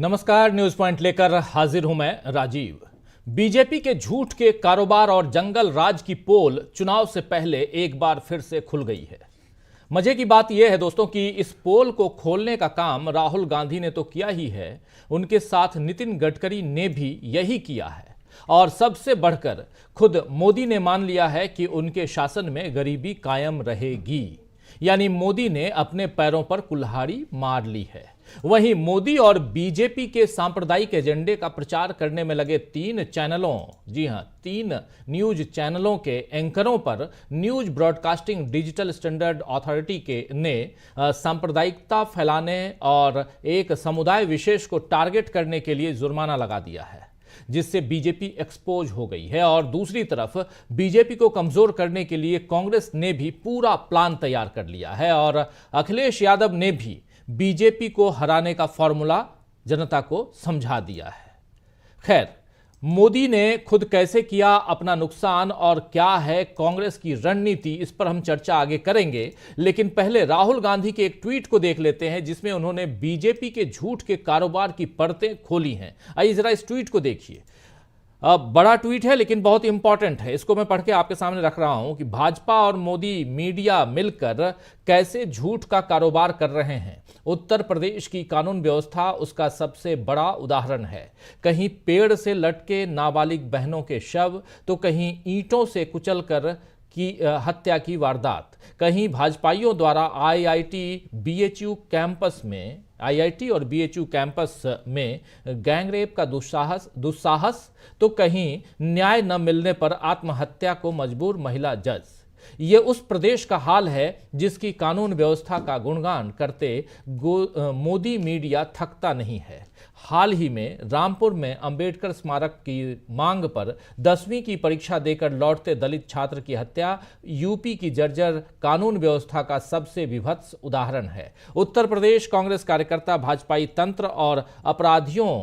नमस्कार, news point लेकर हाजिर हूं मैं राजीव। बीजेपी के झूठ के कारोबार और जंगल राज की पोल चुनाव से पहले एक बार फिर से खुल गई है। मजे की बात यह है दोस्तों कि इस पोल को खोलने का काम राहुल गांधी ने तो किया ही है, उनके साथ नितिन गडकरी ने भी यही किया है। और सबसे बढ़कर खुद मोदी ने मान लिया है कि उनके शासन में गरीबी कायम रहेगी, यानी मोदी ने अपने पैरों पर कुल्हाड़ी मार ली है। वहीं मोदी और बीजेपी के सांप्रदायिक एजेंडे का प्रचार करने में लगे 3 चैनलों, जी हां 3 न्यूज चैनलों के एंकरों पर news broadcasting digital standard authority के ने सांप्रदायिकता फैलाने और एक समुदाय विशेष को टारगेट करने के लिए जुर्माना लगा दिया है, जिससे बीजेपी एक्सपोज हो गई है। और दूसरी तरफ बीजेपी को कमजोर करने के लिए कांग्रेस ने भी पूरा प्लान तैयार कर लिया है और अखिलेश यादव ने भी बीजेपी को हराने का फॉर्मूला जनता को समझा दिया है। खैर, मोदी ने खुद कैसे किया अपना नुकसान और क्या है कांग्रेस की रणनीति, इस पर हम चर्चा आगे करेंगे। लेकिन पहले राहुल गांधी के एक ट्वीट को देख लेते हैं जिसमें उन्होंने बीजेपी के झूठ के कारोबार की परतें खोली हैं। आइए जरा इस ट्वीट को देखिए। बड़ा ट्वीट है लेकिन बहुत इंपॉर्टेंट है, इसको मैं पढ़ के आपके सामने रख रहा हूं कि भाजपा और मोदी मीडिया मिलकर कैसे झूठ का कारोबार कर रहे हैं। उत्तर प्रदेश की कानून व्यवस्था उसका सबसे बड़ा उदाहरण है। कहीं पेड़ से लटके नाबालिग बहनों के शव, तो कहीं ईंटों से कुचलकर की हत्या की वारदात, कहीं भाजपाइयों द्वारा आईआईटी और बीएचयू कैंपस में गैंगरेप का दुस्साहस, तो कहीं न्याय न मिलने पर आत्महत्या को मजबूर महिला जज। ये उस प्रदेश का हाल है जिसकी कानून व्यवस्था का गुणगान करते मोदी मीडिया थकता नहीं है। हाल ही में रामपुर में अंबेडकर स्मारक की मांग पर 10वीं की परीक्षा देकर लौटते दलित छात्र की हत्या यूपी की जर्जर कानून व्यवस्था का सबसे विभत्स उदाहरण है। उत्तर प्रदेश कांग्रेस कार्यकर्ता भाजपाई तंत्र और अपराधियों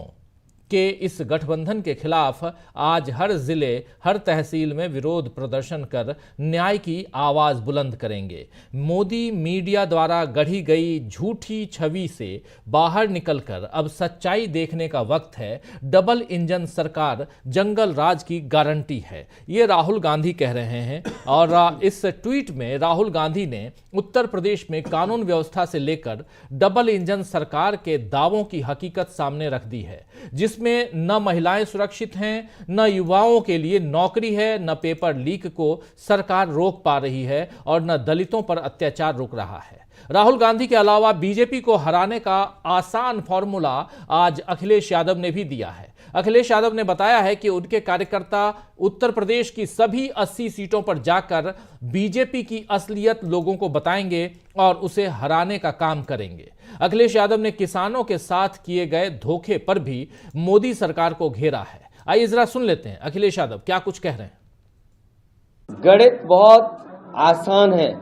के इस गठबंधन के खिलाफ आज हर जिले, हर तहसील में विरोध प्रदर्शन कर न्याय की आवाज बुलंद करेंगे। मोदी मीडिया द्वारा गढ़ी गई झूठी छवि से बाहर निकलकर अब सच्चाई देखने का वक्त है। डबल इंजन सरकार जंगल राज की गारंटी है, ये राहुल गांधी कह रहे हैं। और इस ट्वीट में राहुल गांधी ने उत्तर प्रदेश में कानून व्यवस्था से लेकर डबल इंजन सरकार के दावों की हकीकत सामने रख दी है, जिसमें न महिलाएं सुरक्षित हैं, न युवाओं के लिए नौकरी है, न पेपर लीक को सरकार रोक पा रही है और न दलितों पर अत्याचार रुक रहा है। राहुल गांधी के अलावा बीजेपी को हराने का आसान फॉर्मूला आज अखिलेश यादव ने भी दिया है। अखिलेश यादव ने बताया है कि उनके कार्यकर्ता उत्तर प्रदेश की सभी 80 सीटों पर जाकर बीजेपी की असलियत लोगों को बताएंगे और उसे हराने का काम करेंगे। अखिलेश यादव ने किसानों के साथ किए गए धोखे पर भी मोदी सरकार को घेरा है। आइए जरा सुन लेते हैं अखिलेश यादव क्या कुछ कह रहे हैं। गणित बहुत आसान है,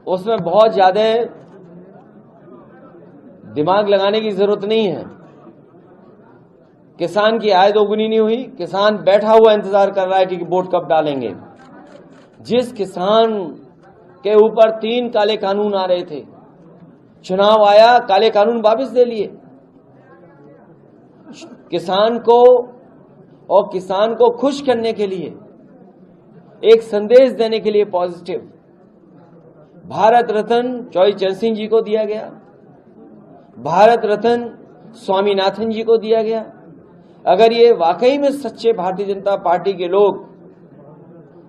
उसमें बहुत ज्यादा दिमाग लगाने की जरूरत नहीं है। किसान की आय दोगुनी नहीं हुई, किसान बैठा हुआ इंतजार कर रहा है कि वोट कब डालेंगे। जिस किसान के ऊपर 3 काले कानून आ रहे थे, चुनाव आया, काले कानून वापस दे लिए। किसान को और किसान को खुश करने के लिए, एक संदेश देने के लिए पॉजिटिव, भारत रत्न चौधरी चरण सिंह जी को दिया गया, भारत रत्न स्वामीनाथन जी को दिया गया। अगर ये वाकई में सच्चे भारतीय जनता पार्टी के लोग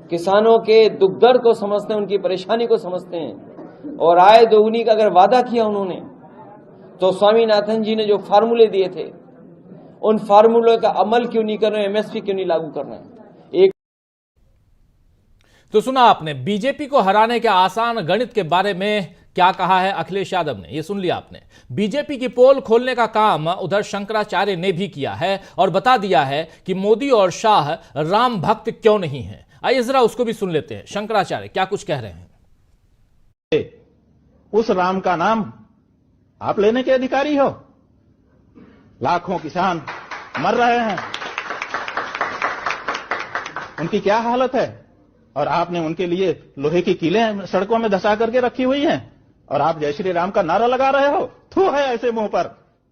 किसानों के दुख दर्द को समझते हैं, उनकी परेशानी को समझते हैं और आय दोगुनी का अगर वादा किया उन्होंने, तो स्वामीनाथन जी ने जो फार्मूले दिए थे उन फार्मूले का अमल क्यों नहीं कर रहे, एमएसपी क्यों नहीं लागू कर रहे हैं। एक तो सुना आपने बीजेपी को हराने के आसान गणित के बारे में क्या कहा है अखिलेश यादव ने, ये सुन लिया आपने। बीजेपी की पोल खोलने का काम उधर शंकराचार्य ने भी किया है और बता दिया है कि मोदी और शाह राम भक्त क्यों नहीं है। आइए जरा उसको भी सुन लेते हैं, शंकराचार्य क्या कुछ कह रहे हैं। उस राम का नाम आप लेने के अधिकारी हो। लाखों किसान मर रहे हैं, उनकी क्या हालत है, और आपने उनके लिए लोहे की कीलें सड़कों में धसा करके रखी हुई हैं और आप जय श्री राम का नारा लगा रहे हो। थू है ऐसे मुंह पर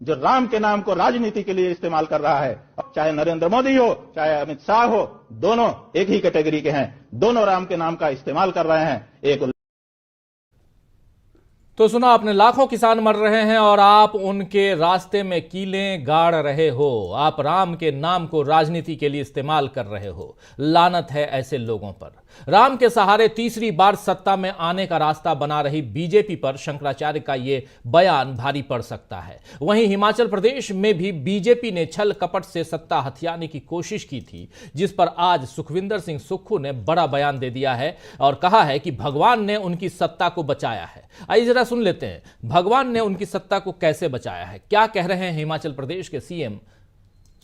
जो राम के नाम को राजनीति के लिए इस्तेमाल कर रहा है, चाहे नरेंद्र मोदी हो चाहे अमित शाह हो, दोनों एक ही कैटेगरी के हैं, दोनों राम के नाम का इस्तेमाल कर रहे हैं। एक तो सुना आपने, लाखों किसान मर रहे हैं और आप उनके रास्ते में कीलें गाड़ रहे हो। आप राम के नाम को राजनीति के लिए इस्तेमाल कर रहे हो। लानत है ऐसे लोगों पर। राम के सहारे तीसरी बार सत्ता में आने का रास्ता बना रही बीजेपी पर शंकराचार्य का यह बयान भारी पड़ सकता है। वहीं हिमाचल प्रदेश में भी बीजेपी ने छल कपट से सत्ता हथियाने की कोशिश की थी, जिस पर आज सुखविंदर सिंह सुक्खू ने बड़ा बयान दे दिया है और कहा है कि भगवान ने उनकी सत्ता को बचाया है। आइए जरा सुन लेते हैं भगवान ने उनकी सत्ता को कैसे बचाया है। क्या कह रहे हैं हिमाचल प्रदेश के सीएम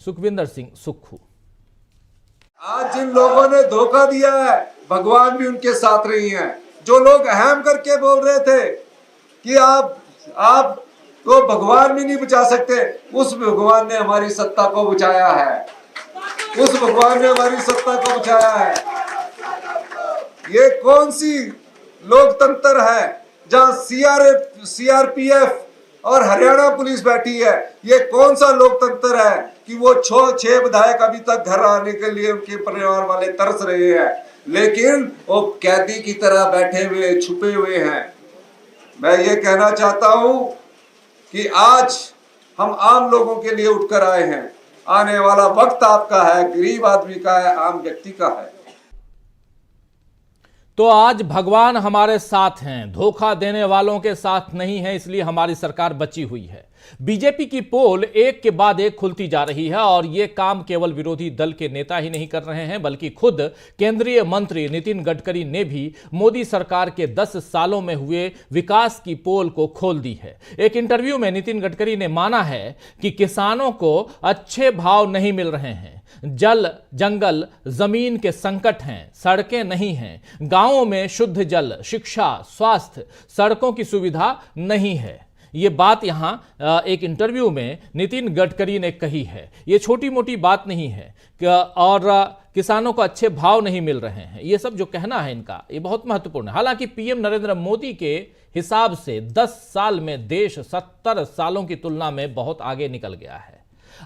सुखविंदर सिंह सुक्खू। आज जिन लोगों ने धोखा दिया है, भगवान भी उनके साथ नहीं है। जो लोग अहम करके बोल रहे थे कि आप को भगवान भी नहीं बचा सकते, उस भगवान ने हमारी सत्ता को बचाया है। उस भगवान ने हमारी सत्ता को बचाया है। ये कौन सी लोकतंत्र है जहां सीआरपीएफ और हरियाणा पुलिस बैठी है? ये कौन सा लोकतंत्र है कि वो 6 विधायक अभी तक घर आने के लिए उनके परिवार वाले तरस रहे हैं, लेकिन वो कैदी की तरह बैठे हुए छुपे हुए हैं। मैं ये कहना चाहता हूं कि आज हम आम लोगों के लिए उठकर आए हैं। आने वाला वक्त आपका है, गरीब आदमी का है, आम व्यक्ति का है। तो आज भगवान हमारे साथ हैं, धोखा देने वालों के साथ नहीं है, इसलिए हमारी सरकार बची हुई है। बीजेपी की पोल एक के बाद एक खुलती जा रही है और यह काम केवल विरोधी दल के नेता ही नहीं कर रहे हैं, बल्कि खुद केंद्रीय मंत्री नितिन गडकरी ने भी मोदी सरकार के 10 सालों में हुए विकास की पोल को खोल दी है। एक इंटरव्यू में नितिन गडकरी ने माना है कि किसानों को अच्छे भाव नहीं मिल रहे हैं, जल जंगल जमीन के संकट हैं, सड़कें नहीं हैं, गांवों में शुद्ध जल, शिक्षा, स्वास्थ्य, सड़कों की सुविधा नहीं है। ये बात यहां एक इंटरव्यू में नितिन गडकरी ने कही है। ये छोटी मोटी बात नहीं है और किसानों को अच्छे भाव नहीं मिल रहे हैं, ये सब जो कहना है इनका, ये बहुत महत्वपूर्ण है। हालांकि पीएम नरेंद्र मोदी के हिसाब से 10 साल में देश 70 सालों की तुलना में बहुत आगे निकल गया है।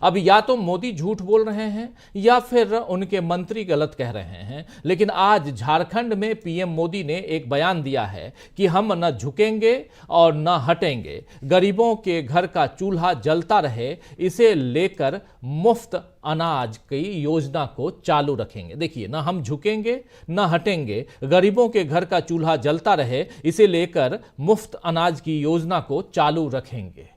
अब या तो मोदी झूठ बोल रहे हैं या फिर उनके मंत्री गलत कह रहे हैं, लेकिन आज झारखंड में पीएम मोदी ने एक बयान दिया है कि हम न झुकेंगे और न हटेंगे, गरीबों के घर का चूल्हा जलता रहे, इसे लेकर मुफ्त अनाज की योजना को चालू रखेंगे। देखिए, ना हम झुकेंगे न हटेंगे, गरीबों के घर का चूल्हा जलता रहे, इसे लेकर मुफ्त अनाज की योजना को चालू रखेंगे।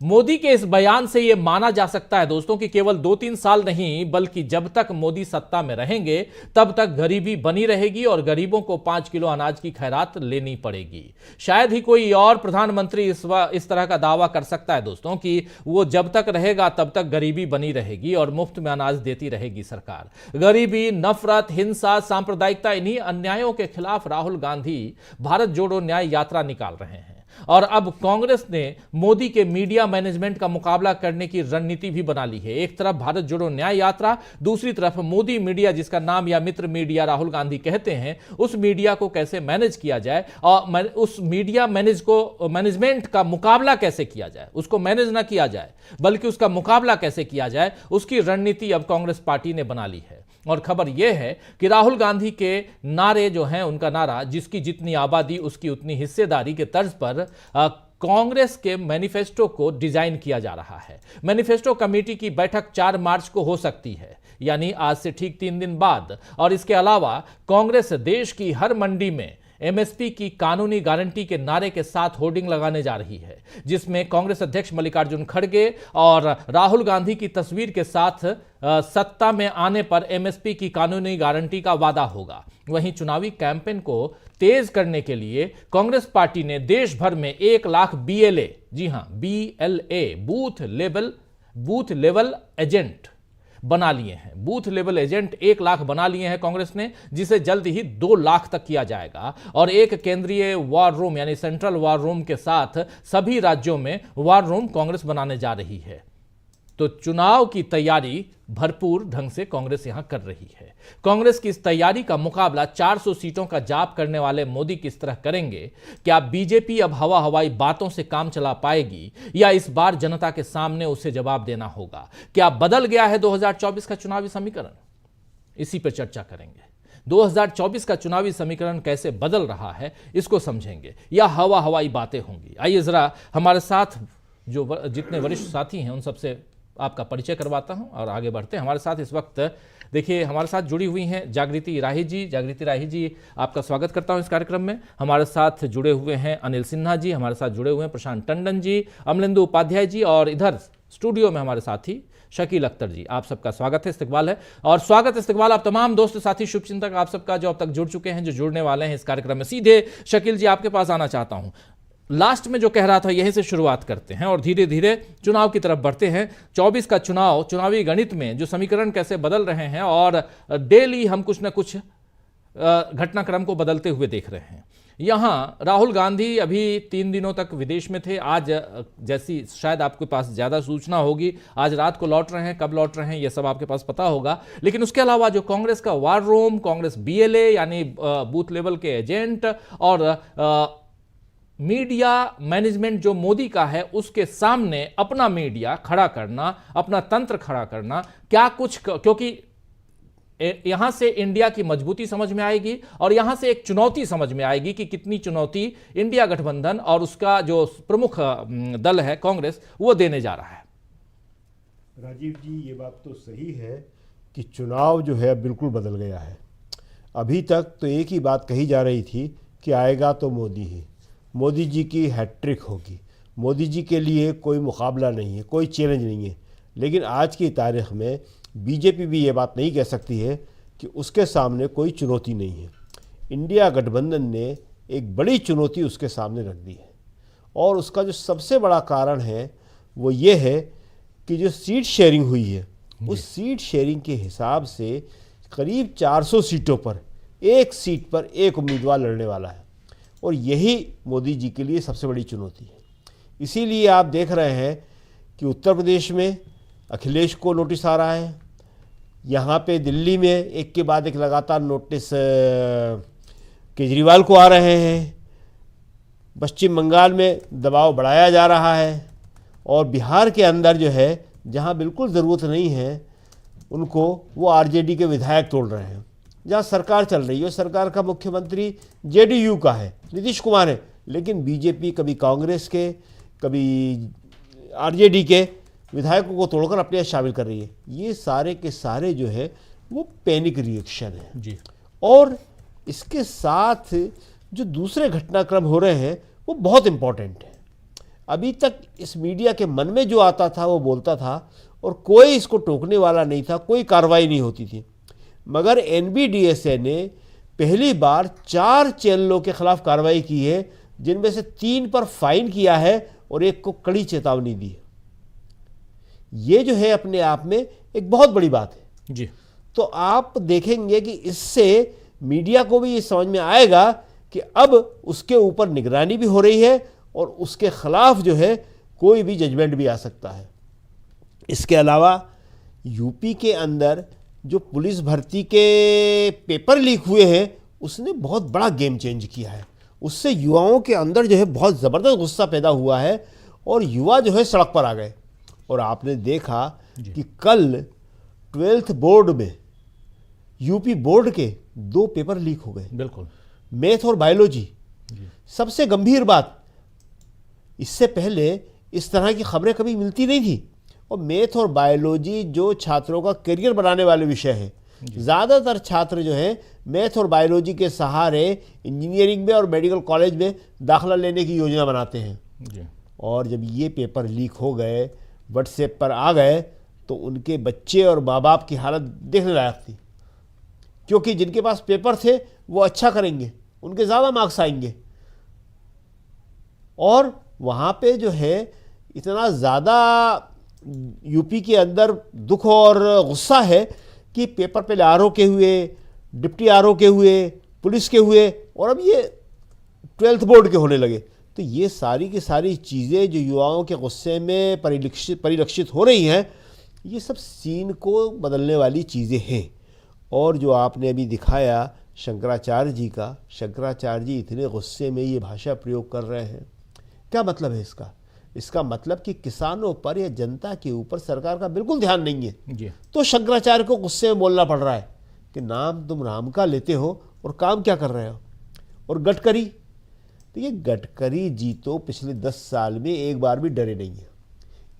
मोदी के इस बयान से यह माना जा सकता है दोस्तों कि केवल 2-3 साल नहीं, बल्कि जब तक मोदी सत्ता में रहेंगे तब तक गरीबी बनी रहेगी और गरीबों को 5 किलो अनाज की खैरात लेनी पड़ेगी। शायद ही कोई और प्रधानमंत्री इस तरह का दावा कर सकता है दोस्तों कि वो जब तक रहेगा तब तक गरीबी बनी रहेगी और मुफ्त में अनाज देती रहेगी सरकार। गरीबी, नफरत, हिंसा, सांप्रदायिकता, इन्हीं अन्यायों के खिलाफ राहुल गांधी भारत जोड़ो न्याय यात्रा निकाल रहे हैं और अब कांग्रेस ने मोदी के मीडिया मैनेजमेंट का मुकाबला करने की रणनीति भी बना ली है। एक तरफ भारत जोड़ो न्याय यात्रा, दूसरी तरफ मोदी मीडिया, जिसका नाम या मित्र मीडिया राहुल गांधी कहते हैं, उस मीडिया को कैसे मैनेज किया जाए और उस मीडिया मैनेजमेंट का मुकाबला कैसे किया जाए, उसको मैनेज ना किया जाए बल्कि उसका मुकाबला कैसे किया जाए, उसकी रणनीति अब कांग्रेस पार्टी ने बना ली है। और खबर यह है कि राहुल गांधी के नारे जो हैं, उनका नारा जिसकी जितनी आबादी उसकी उतनी हिस्सेदारी के तर्ज पर कांग्रेस के मैनिफेस्टो को डिजाइन किया जा रहा है। मैनिफेस्टो कमेटी की बैठक 4 मार्च को हो सकती है, यानी आज से ठीक 3 दिन बाद। और इसके अलावा कांग्रेस देश की हर मंडी में एमएसपी की कानूनी गारंटी के नारे के साथ होर्डिंग लगाने जा रही है, जिसमें कांग्रेस अध्यक्ष मल्लिकार्जुन खड़गे और राहुल गांधी की तस्वीर के साथ सत्ता में आने पर एमएसपी की कानूनी गारंटी का वादा होगा। वहीं चुनावी कैंपेन को तेज करने के लिए कांग्रेस पार्टी ने देश भर में 1 लाख BLA, जी हां BLA, बूथ लेवल एजेंट बना लिए हैं। बूथ लेवल एजेंट 1 लाख बना लिए हैं कांग्रेस ने, जिसे जल्द ही 2 लाख तक किया जाएगा। और एक केंद्रीय वॉर रूम यानी सेंट्रल वॉर रूम के साथ सभी राज्यों में वॉर रूम कांग्रेस बनाने जा रही है। तो चुनाव की तैयारी भरपूर ढंग से कांग्रेस यहां कर रही है। कांग्रेस की इस तैयारी का मुकाबला 400 सीटों का जाप करने वाले मोदी किस तरह करेंगे? क्या बीजेपी अब हवा हवाई बातों से काम चला पाएगी या इस बार जनता के सामने उसे जवाब देना होगा? क्या बदल गया है 2024 का चुनावी समीकरण? इसी पर चर्चा करेंगे। 2024 का चुनावी समीकरण कैसे बदल रहा है इसको समझेंगे या हवा हवाई बातें होंगी? आइए जरा हमारे साथ जो जितने वरिष्ठ साथी हैं उन सबसे आपका परिचय करवाता हूं और आगे बढ़ते हैं। हमारे साथ इस वक्त देखिए हमारे साथ जुड़ी हुई हैं जागृति राही जी। जागृति राही जी, आपका स्वागत करता हूं इस कार्यक्रम में। हमारे साथ जुड़े हुए हैं अनिल सिन्हा जी, हमारे साथ जुड़े हुए हैं प्रशांत टंडन जी, अमलेंदु उपाध्याय जी और इधर स्टूडियो में हमारे साथी शकील अख्तर जी। आप सबका स्वागत है, इस्तकबाल है और स्वागत इस्तकबाल आप तमाम दोस्त साथी शुभचिंतक आप सबका जो अब तक जुड़ चुके हैं, जो जुड़ने वाले हैं इस कार्यक्रम में। सीधे शकील जी आपके पास आना चाहता हूं। लास्ट में जो कह रहा था यहीं से शुरुआत करते हैं और धीरे धीरे चुनाव की तरफ बढ़ते हैं। 24 का चुनाव, चुनावी गणित में जो समीकरण कैसे बदल रहे हैं और डेली हम कुछ ना कुछ घटनाक्रम को बदलते हुए देख रहे हैं। यहां राहुल गांधी अभी 3 दिनों तक विदेश में थे। आज जैसी शायद आपके पास ज़्यादा सूचना होगी, आज रात को लौट रहे हैं, कब लौट रहे हैं ये सब आपके पास पता होगा। लेकिन उसके अलावा जो कांग्रेस का वार रूम, कांग्रेस BLA यानी बूथ लेवल के एजेंट और मीडिया मैनेजमेंट जो मोदी का है, उसके सामने अपना मीडिया खड़ा करना, अपना तंत्र खड़ा करना, क्या कुछ, क्योंकि यहां से इंडिया की मजबूती समझ में आएगी और यहां से एक चुनौती समझ में आएगी कि कितनी चुनौती इंडिया गठबंधन और उसका जो प्रमुख दल है कांग्रेस वो देने जा रहा है। राजीव जी, ये बात तो सही है कि चुनाव जो है बिल्कुल बदल गया है। अभी तक तो एक ही बात कही जा रही थी कि आएगा तो मोदी ही, मोदी जी की हैट्रिक होगी, मोदी जी के लिए कोई मुकाबला नहीं है, कोई चैलेंज नहीं है। लेकिन आज की तारीख में बीजेपी भी ये बात नहीं कह सकती है कि उसके सामने कोई चुनौती नहीं है। इंडिया गठबंधन ने एक बड़ी चुनौती उसके सामने रख दी है और उसका जो सबसे बड़ा कारण है वो ये है कि जो सीट शेयरिंग हुई है, उस सीट शेयरिंग के हिसाब से करीब 400 सीटों पर एक सीट पर एक उम्मीदवार लड़ने वाला है और यही मोदी जी के लिए सबसे बड़ी चुनौती है। इसीलिए आप देख रहे हैं कि उत्तर प्रदेश में अखिलेश को नोटिस आ रहा है, यहाँ पे दिल्ली में एक के बाद एक लगातार नोटिस केजरीवाल को आ रहे हैं, पश्चिम बंगाल में दबाव बढ़ाया जा रहा है और बिहार के अंदर जो है जहाँ बिल्कुल ज़रूरत नहीं है उनको वो आरजेडी के विधायक तोड़ रहे हैं। जहाँ सरकार चल रही है, सरकार का मुख्यमंत्री जेडीयू का है, नीतीश कुमार है, लेकिन बीजेपी कभी कांग्रेस के कभी आरजेडी के विधायकों को तोड़कर अपने यहाँ शामिल कर रही है। ये सारे के सारे जो है वो पैनिक रिएक्शन है जी। और इसके साथ जो दूसरे घटनाक्रम हो रहे हैं वो बहुत इम्पोर्टेंट है। अभी तक इस मीडिया के मन में जो आता था वो बोलता था और कोई इसको टोकने वाला नहीं था, कोई कार्रवाई नहीं होती थी। मगर NBDSA ने पहली बार 4 चैनलों के खिलाफ कार्रवाई की है, जिनमें से 3 पर फाइन किया है और एक को कड़ी चेतावनी दी है। ये जो है अपने आप में एक बहुत बड़ी बात है जी। तो आप देखेंगे कि इससे मीडिया को भी ये समझ में आएगा कि अब उसके ऊपर निगरानी भी हो रही है और उसके खिलाफ जो है कोई भी जजमेंट भी आ सकता है। इसके अलावा यूपी के अंदर जो पुलिस भर्ती के पेपर लीक हुए हैं उसने बहुत बड़ा गेम चेंज किया है। उससे युवाओं के अंदर जो है बहुत ज़बरदस्त गुस्सा पैदा हुआ है और युवा जो है सड़क पर आ गए। और आपने देखा कि कल 12th बोर्ड में यूपी बोर्ड के 2 पेपर लीक हो गए, बिल्कुल, मैथ और बायोलॉजी। सबसे गंभीर बात, इससे पहले इस तरह की खबरें कभी मिलती नहीं थी और मैथ और बायोलॉजी जो छात्रों का करियर बनाने वाले विषय है, ज़्यादातर छात्र जो है मैथ और बायोलॉजी के सहारे इंजीनियरिंग में और मेडिकल कॉलेज में दाखिला लेने की योजना बनाते हैं जी। और जब ये पेपर लीक हो गए, व्हाट्सएप पर आ गए, तो उनके बच्चे और माँ बाप की हालत देखने लायक थी, क्योंकि जिनके पास पेपर थे वो अच्छा करेंगे, उनके ज़्यादा मार्क्स आएंगे। और वहाँ पे जो है इतना ज़्यादा यूपी के अंदर दुख और गुस्सा है कि पेपर पे RO के हुए, डिप्टी RO के हुए, पुलिस के हुए और अब ये 12th बोर्ड के होने लगे। तो ये सारी की सारी चीज़ें जो युवाओं के गुस्से में परिलक्षित हो रही हैं, ये सब सीन को बदलने वाली चीज़ें हैं। और जो आपने अभी दिखाया शंकराचार्य जी का, शंकराचार्य जी इतने गुस्से में ये भाषा प्रयोग कर रहे हैं, क्या मतलब है इसका? इसका मतलब कि किसानों पर या जनता के ऊपर सरकार का बिल्कुल ध्यान नहीं है। जी। तो शंकराचार्य को गुस्से में बोलना पड़ रहा है कि नाम तुम राम का लेते हो और काम क्या कर रहे हो। और गडकरी, तो ये गडकरी जी तो पिछले 10 साल में एक बार भी डरे नहीं है।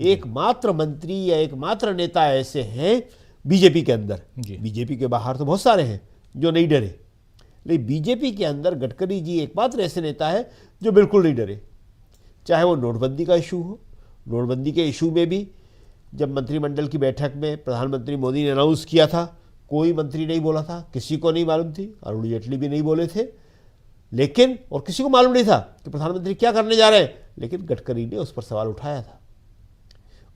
एकमात्र मंत्री या एकमात्र नेता ऐसे हैं बीजेपी के अंदर, बीजेपी के बाहर तो बहुत सारे हैं जो नहीं डरे, लेकिन बीजेपी के अंदर गडकरी जी एकमात्र ऐसे नेता है जो बिल्कुल नहीं डरे। चाहे वो नोटबंदी का इशू हो, नोटबंदी के इशू में भी जब मंत्रिमंडल की बैठक में प्रधानमंत्री मोदी ने अनाउंस किया था, कोई मंत्री नहीं बोला था, किसी को नहीं मालूम थी, अरुण जेटली भी नहीं बोले थे, लेकिन और किसी को मालूम नहीं था कि प्रधानमंत्री क्या करने जा रहे हैं, लेकिन गडकरी ने उस पर सवाल उठाया था।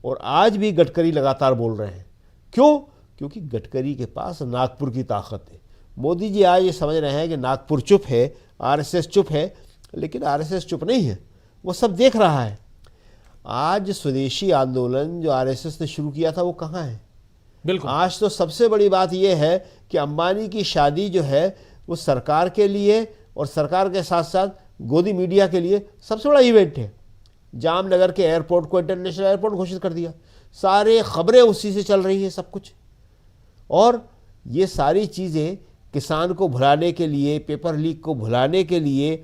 और आज भी गडकरी लगातार बोल रहे हैं। क्यों? क्योंकि गडकरी के पास नागपुर की ताकत है। मोदी जी आज ये समझ रहे हैं कि नागपुर चुप है, आरएसएस चुप है, लेकिन आरएसएस चुप नहीं है, वो सब देख रहा है। आज स्वदेशी आंदोलन जो आरएसएस ने शुरू किया था वो कहाँ है? बिल्कुल। आज तो सबसे बड़ी बात यह है कि अंबानी की शादी जो है वो सरकार के लिए और सरकार के साथ साथ गोदी मीडिया के लिए सबसे बड़ा इवेंट है। जामनगर के एयरपोर्ट को इंटरनेशनल एयरपोर्ट घोषित कर दिया, सारे खबरें उसी से चल रही हैं सब कुछ। और ये सारी चीज़ें किसान को भुलाने के लिए, पेपर लीक को भुलाने के लिए,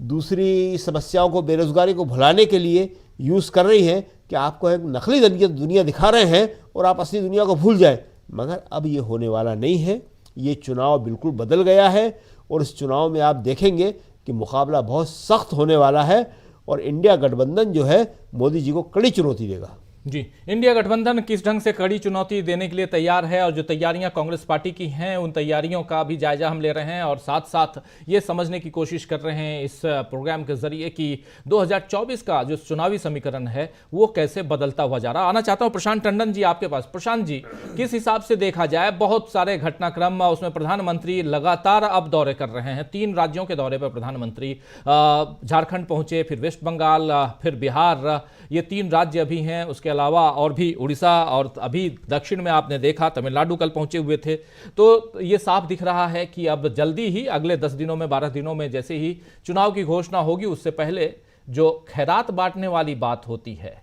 दूसरी समस्याओं को, बेरोजगारी को भुलाने के लिए यूज़ कर रही हैं कि आपको एक नकली दुनिया दिखा रहे हैं और आप असली दुनिया को भूल जाएं। मगर अब ये होने वाला नहीं है। ये चुनाव बिल्कुल बदल गया है और इस चुनाव में आप देखेंगे कि मुकाबला बहुत सख्त होने वाला है और इंडिया गठबंधन जो है मोदी जी को कड़ी चुनौती देगा। जी, इंडिया गठबंधन किस ढंग से कड़ी चुनौती देने के लिए तैयार है और जो तैयारियां कांग्रेस पार्टी की हैं उन तैयारियों का भी जायजा हम ले रहे हैं और साथ साथ ये समझने की कोशिश कर रहे हैं इस प्रोग्राम के जरिए कि 2024 का जो चुनावी समीकरण है वो कैसे बदलता हुआ जा रहा। आना चाहता हूं प्रशांत टंडन जी आपके पास। प्रशांत जी, किस हिसाब से देखा जाए बहुत सारे घटनाक्रम, उसमें प्रधानमंत्री लगातार अब दौरे कर रहे हैं, 3 राज्यों के दौरे पर प्रधानमंत्री झारखंड पहुंचे, फिर वेस्ट बंगाल, फिर बिहार, ये 3 राज्य अभी हैं, उसके अलावा और भी उड़ीसा और अभी दक्षिण में आपने देखा तमिलनाडु कल पहुंचे हुए थे। तो ये साफ दिख रहा है कि अब जल्दी ही अगले 10 दिनों में, 12 दिनों में जैसे ही चुनाव की घोषणा होगी उससे पहले जो खैरात बांटने वाली बात होती है,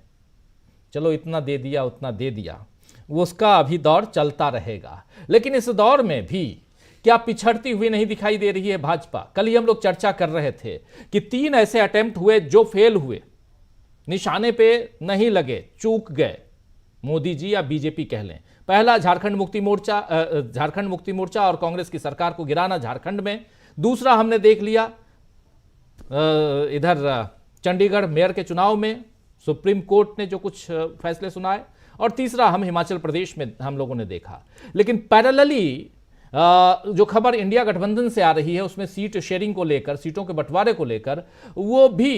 चलो इतना दे दिया उतना दे दिया, उसका अभी दौर चलता रहेगा। लेकिन इस दौर में भी क्या पिछड़ती हुई नहीं दिखाई दे रही है भाजपा? कल ही हम लोग चर्चा कर रहे थे कि 3 ऐसे अटेम्प्ट हुए जो फेल हुए, निशाने पे नहीं लगे, चूक गए मोदी जी या बीजेपी कह लें। पहला झारखंड मुक्ति मोर्चा और कांग्रेस की सरकार को गिराना झारखंड में। दूसरा हमने देख लिया इधर चंडीगढ़ मेयर के चुनाव में सुप्रीम कोर्ट ने जो कुछ फैसले सुनाए, और तीसरा हम हिमाचल प्रदेश में हम लोगों ने देखा। लेकिन पैरेलली जो खबर इंडिया गठबंधन से आ रही है उसमें सीट शेयरिंग को लेकर, सीटों के बंटवारे को लेकर वो भी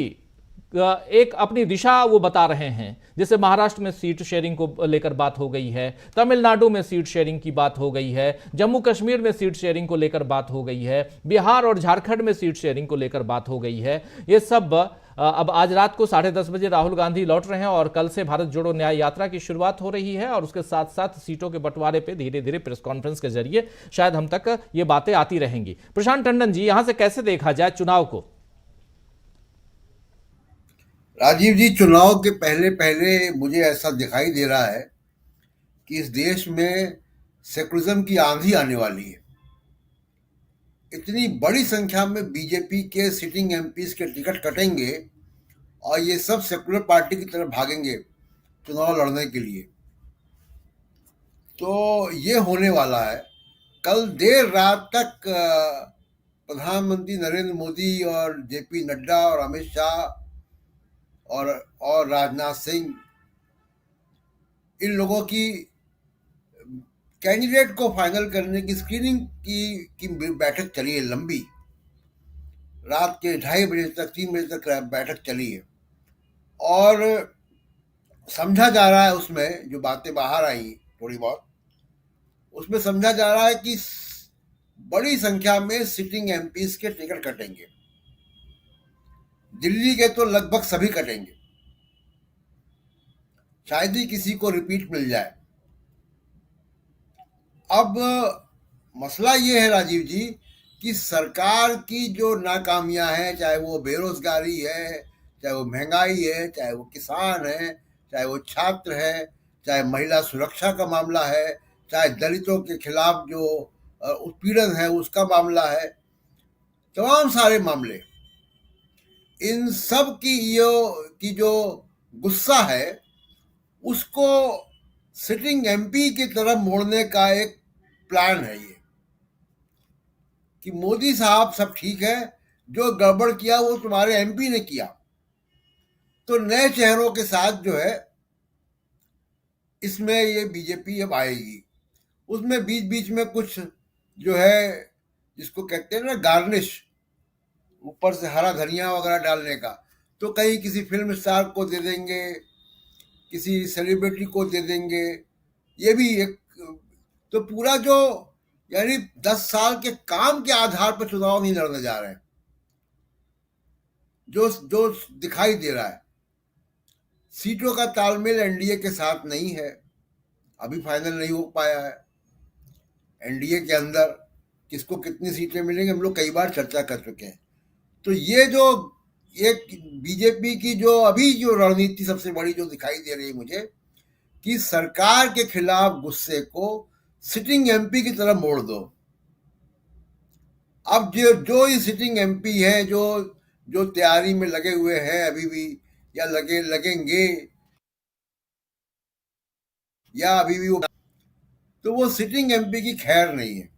एक अपनी दिशा वो बता रहे हैं। जैसे महाराष्ट्र में सीट शेयरिंग को लेकर बात हो गई है, तमिलनाडु में सीट शेयरिंग की बात हो गई है, जम्मू कश्मीर में सीट शेयरिंग को लेकर बात हो गई है, बिहार और झारखंड में सीट शेयरिंग को लेकर बात हो गई है। ये सब अब आज रात को 10:30 बजे राहुल गांधी लौट रहे हैं और कल से भारत जोड़ो न्याय यात्रा की शुरुआत हो रही है और उसके साथ साथ सीटों के बंटवारे पे धीरे धीरे प्रेस कॉन्फ्रेंस के जरिए शायद हम तक ये बातें आती रहेंगी। प्रशांत टंडन जी, यहां से कैसे देखा जाए चुनाव को? राजीव जी, चुनाव के पहले पहले मुझे ऐसा दिखाई दे रहा है कि इस देश में सेकुलरिज्म की आंधी आने वाली है। इतनी बड़ी संख्या में बीजेपी के सिटिंग एमपीज के टिकट कटेंगे और ये सब सेकुलर पार्टी की तरफ भागेंगे चुनाव लड़ने के लिए। तो ये होने वाला है। कल देर रात तक प्रधानमंत्री नरेंद्र मोदी और जेपी नड्डा और अमित शाह और राजनाथ सिंह, इन लोगों की कैंडिडेट को फाइनल करने की स्क्रीनिंग की बैठक चली है लंबी। रात के 2:30 बजे तक, 3 बजे तक बैठक चली है और समझा जा रहा है, उसमें जो बातें बाहर आई थोड़ी बहुत, उसमें समझा जा रहा है कि बड़ी संख्या में सिटिंग एमपीज के टिकट कटेंगे। दिल्ली के तो लगभग सभी कटेंगे शायद ही किसी को रिपीट मिल जाए। अब मसला ये है राजीव जी कि सरकार की जो नाकामियां हैं, चाहे वो बेरोजगारी है, चाहे वो महंगाई है, चाहे वो किसान है, चाहे वो छात्र है, चाहे महिला सुरक्षा का मामला है, चाहे दलितों के खिलाफ जो उत्पीड़न है उसका मामला है, तमाम सारे मामले, इन सब की जो गुस्सा है उसको सिटिंग एमपी की तरफ मोड़ने का एक प्लान है ये, कि मोदी साहब सब ठीक है, जो गड़बड़ किया वो तुम्हारे एमपी ने किया, तो नए चेहरों के साथ जो है इसमें ये बीजेपी अब आएगी। उसमें बीच बीच में कुछ जो है जिसको कहते हैं ना गार्निश, ऊपर से हरा धनिया वगैरह डालने का, तो कहीं किसी फिल्म स्टार को दे देंगे, किसी सेलिब्रिटी को दे देंगे, ये भी एक, तो पूरा जो यानी 10 साल के काम के आधार पर चुनाव नहीं लड़ने जा रहे हैं, जो जो दिखाई दे रहा है। सीटों का तालमेल एनडीए के साथ नहीं है, अभी फाइनल नहीं हो पाया है। एनडीए के अंदर किसको कितनी सीटें मिलेंगी हम लोग कई बार चर्चा कर चुके हैं। तो ये जो एक बीजेपी की जो अभी जो रणनीति सबसे बड़ी जो दिखाई दे रही है मुझे, कि सरकार के खिलाफ गुस्से को सिटिंग एमपी की तरफ मोड़ दो। अब जो ये सिटिंग एमपी है, जो तैयारी में लगे हुए हैं अभी भी, या लगेंगे, या अभी भी तो वो सिटिंग एमपी की खैर नहीं है।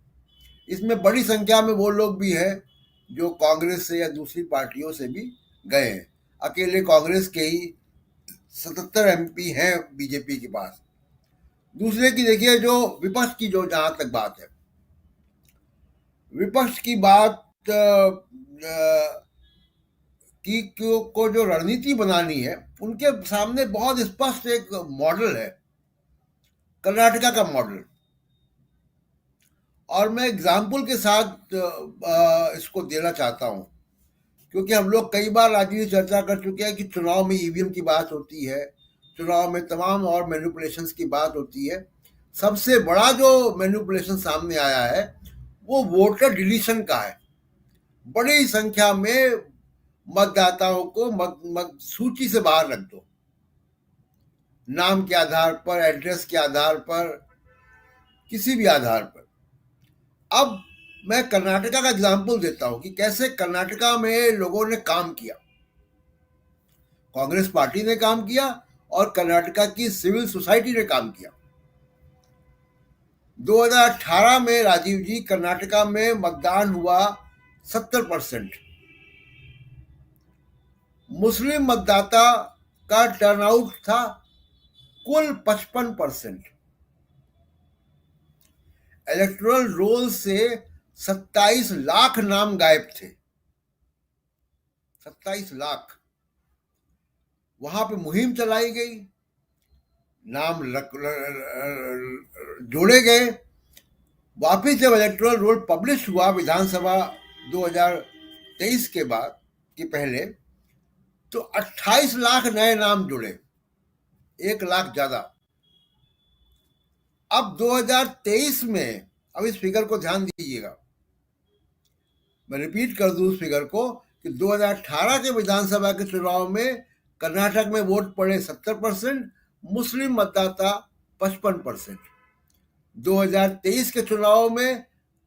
इसमें बड़ी संख्या में वो लोग भी हैं जो कांग्रेस से या दूसरी पार्टियों से भी गए हैं। अकेले कांग्रेस के ही 77 एमपी हैं बीजेपी के पास। दूसरे की देखिए, जो विपक्ष की जो जहां तक बात है, विपक्ष की बात को जो रणनीति बनानी है, उनके सामने बहुत स्पष्ट एक मॉडल है, कर्नाटका का मॉडल। और मैं एग्जाम्पल के साथ इसको देना चाहता हूं, क्योंकि हम लोग कई बार आज ये चर्चा कर चुके हैं कि चुनाव में ईवीएम की बात होती है, चुनाव में तमाम और मैनिपुलेशंस की बात होती है। सबसे बड़ा जो मैनिपुलेशन सामने आया है वो वोटर डिलीशन का है। बड़ी संख्या में मतदाताओं को सूची से बाहर रख दो, नाम के आधार पर, एड्रेस के आधार पर, किसी भी आधार पर। अब मैं कर्नाटका का एग्जाम्पल देता हूं कि कैसे कर्नाटका में लोगों ने काम किया। कांग्रेस पार्टी ने काम किया और कर्नाटका की सिविल सोसाइटी ने काम किया। 2018 में राजीव जी कर्नाटका में मतदान हुआ 70%। मुस्लिम मतदाता का टर्नआउट था कुल 55%। इलेक्टोरल रोल से 27 लाख नाम गायब थे, 27 लाख। वहां पे मुहिम चलाई गई, नाम जोड़े गए। वापिस जब इलेक्टोरल रोल पब्लिश हुआ विधानसभा 2023 के बाद के पहले, तो 28 लाख नए नाम जुड़े, 1 लाख ज्यादा। अब 2023 में, अब इस फिगर को ध्यान दीजिएगा, मैं रिपीट कर दूं उस फिगर को, कि 2018 के विधानसभा के चुनाव में कर्नाटक में वोट पड़े 70%, मुस्लिम मतदाता 55%। 2023 के चुनाव में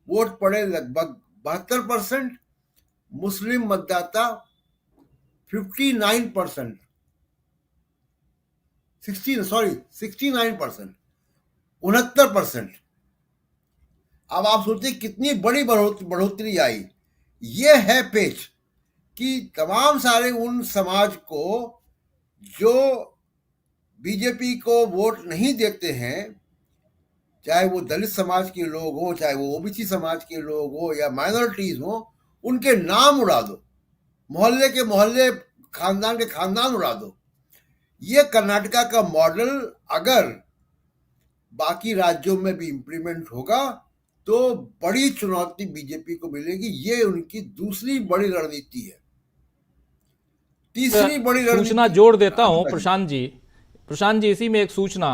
वोट पड़े लगभग 72%, मुस्लिम मतदाता 69%, 69%, 69%। अब आप सोचिए कितनी बड़ी बढ़ोतरी आई। ये है पेच कि तमाम सारे उन समाज को जो बीजेपी को वोट नहीं देते हैं, चाहे वो दलित समाज के लोग हो, चाहे वो ओबीसी समाज के लोग हो, या माइनॉरिटीज हो, उनके नाम उड़ा दो, मोहल्ले के मोहल्ले, खानदान के खानदान उड़ा दो। ये कर्नाटका का मॉडल अगर बाकी राज्यों में भी इम्प्लीमेंट होगा तो बड़ी चुनौती बीजेपी को मिलेगी। ये उनकी दूसरी बड़ी रणनीति है। तीसरी बड़ी रणनीति, सूचना जोड़ देता हूं प्रशांत जी, प्रशांत जी, इसी में एक सूचना,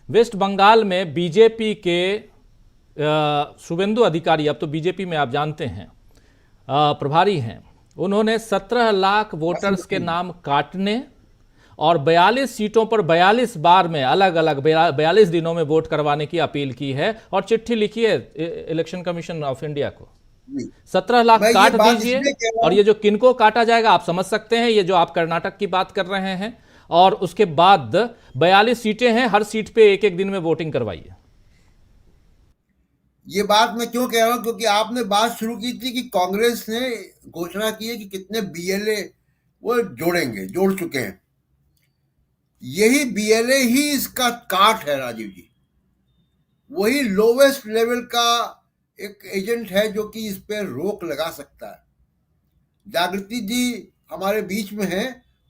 वेस्ट बंगाल में बीजेपी के शुभेंदु अधिकारी, अब तो बीजेपी में आप जानते हैं प्रभारी हैं, उन्होंने 17 लाख वोटर्स के नाम काटने और 42 सीटों पर 42 बार में अलग अलग 42 दिनों में वोट करवाने की अपील की है और चिट्ठी लिखी है इलेक्शन कमीशन ऑफ इंडिया को। 17 लाख काट दीजिए, और ये जो किनको काटा जाएगा आप समझ सकते हैं, ये जो आप कर्नाटक की बात कर रहे हैं, और उसके बाद 42 सीटें हैं, हर सीट पे एक एक दिन में वोटिंग करवाइए। ये बात मैं क्यों कह रहा हूं, क्योंकि आपने बात शुरू की थी कि कांग्रेस ने घोषणा की है कि कितने बीएलए वो जोड़ चुके हैं। यही बीएलए ही इसका काट है राजीव जी, वही लोवेस्ट लेवल का एक एजेंट है जो कि इस पे रोक लगा सकता है। जागृति जी हमारे बीच में है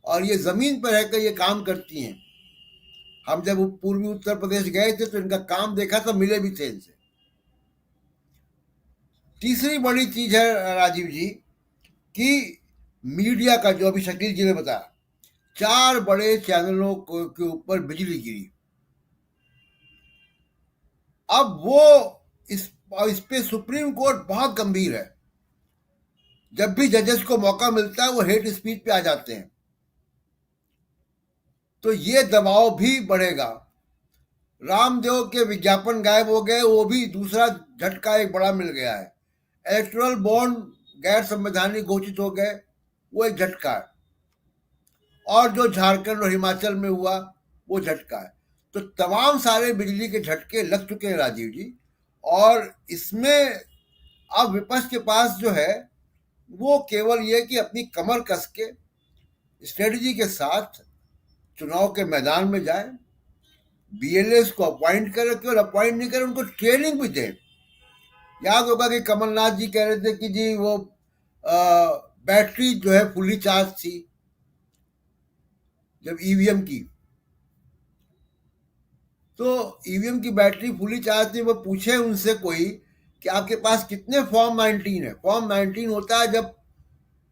और ये जमीन पर रहकर ये काम करती हैं। हम जब पूर्वी उत्तर प्रदेश गए थे तो इनका काम देखा तो मिले भी थे इनसे। तीसरी बड़ी चीज है राजीव जी कि मीडिया का, जो अभी शकील जी ने बताया, 4 बड़े चैनलों के ऊपर बिजली गिरी। अब वो इस पे सुप्रीम कोर्ट बहुत गंभीर है। जब भी जजेस को मौका मिलता है वो हेट स्पीच पे आ जाते हैं, तो ये दबाव भी बढ़ेगा। रामदेव के विज्ञापन गायब हो गए, वो भी दूसरा झटका एक बड़ा मिल गया है। इलेक्टोरल बॉन्ड गैर संवैधानिक घोषित हो गए, वो एक झटका है। और जो झारखंड और हिमाचल में हुआ वो झटका है। तो तमाम सारे बिजली के झटके लग चुके हैं राजीव जी, और इसमें अब विपक्ष के पास जो है वो केवल ये कि अपनी कमर कस के स्ट्रेटजी के साथ चुनाव के मैदान में जाए, बीएलएस को अपॉइंट करें, केवल अपॉइंट नहीं करें, उनको ट्रेनिंग भी दें। याद होगा कि कमलनाथ जी कह रहे थे कि जी वो बैटरी जो है फुली चार्ज थी जब ईवीएम की, तो ईवीएम की बैटरी फुली चार्ज थी। वो पूछे उनसे कोई कि आपके पास कितने फॉर्म 19 है। फॉर्म 19 होता है जब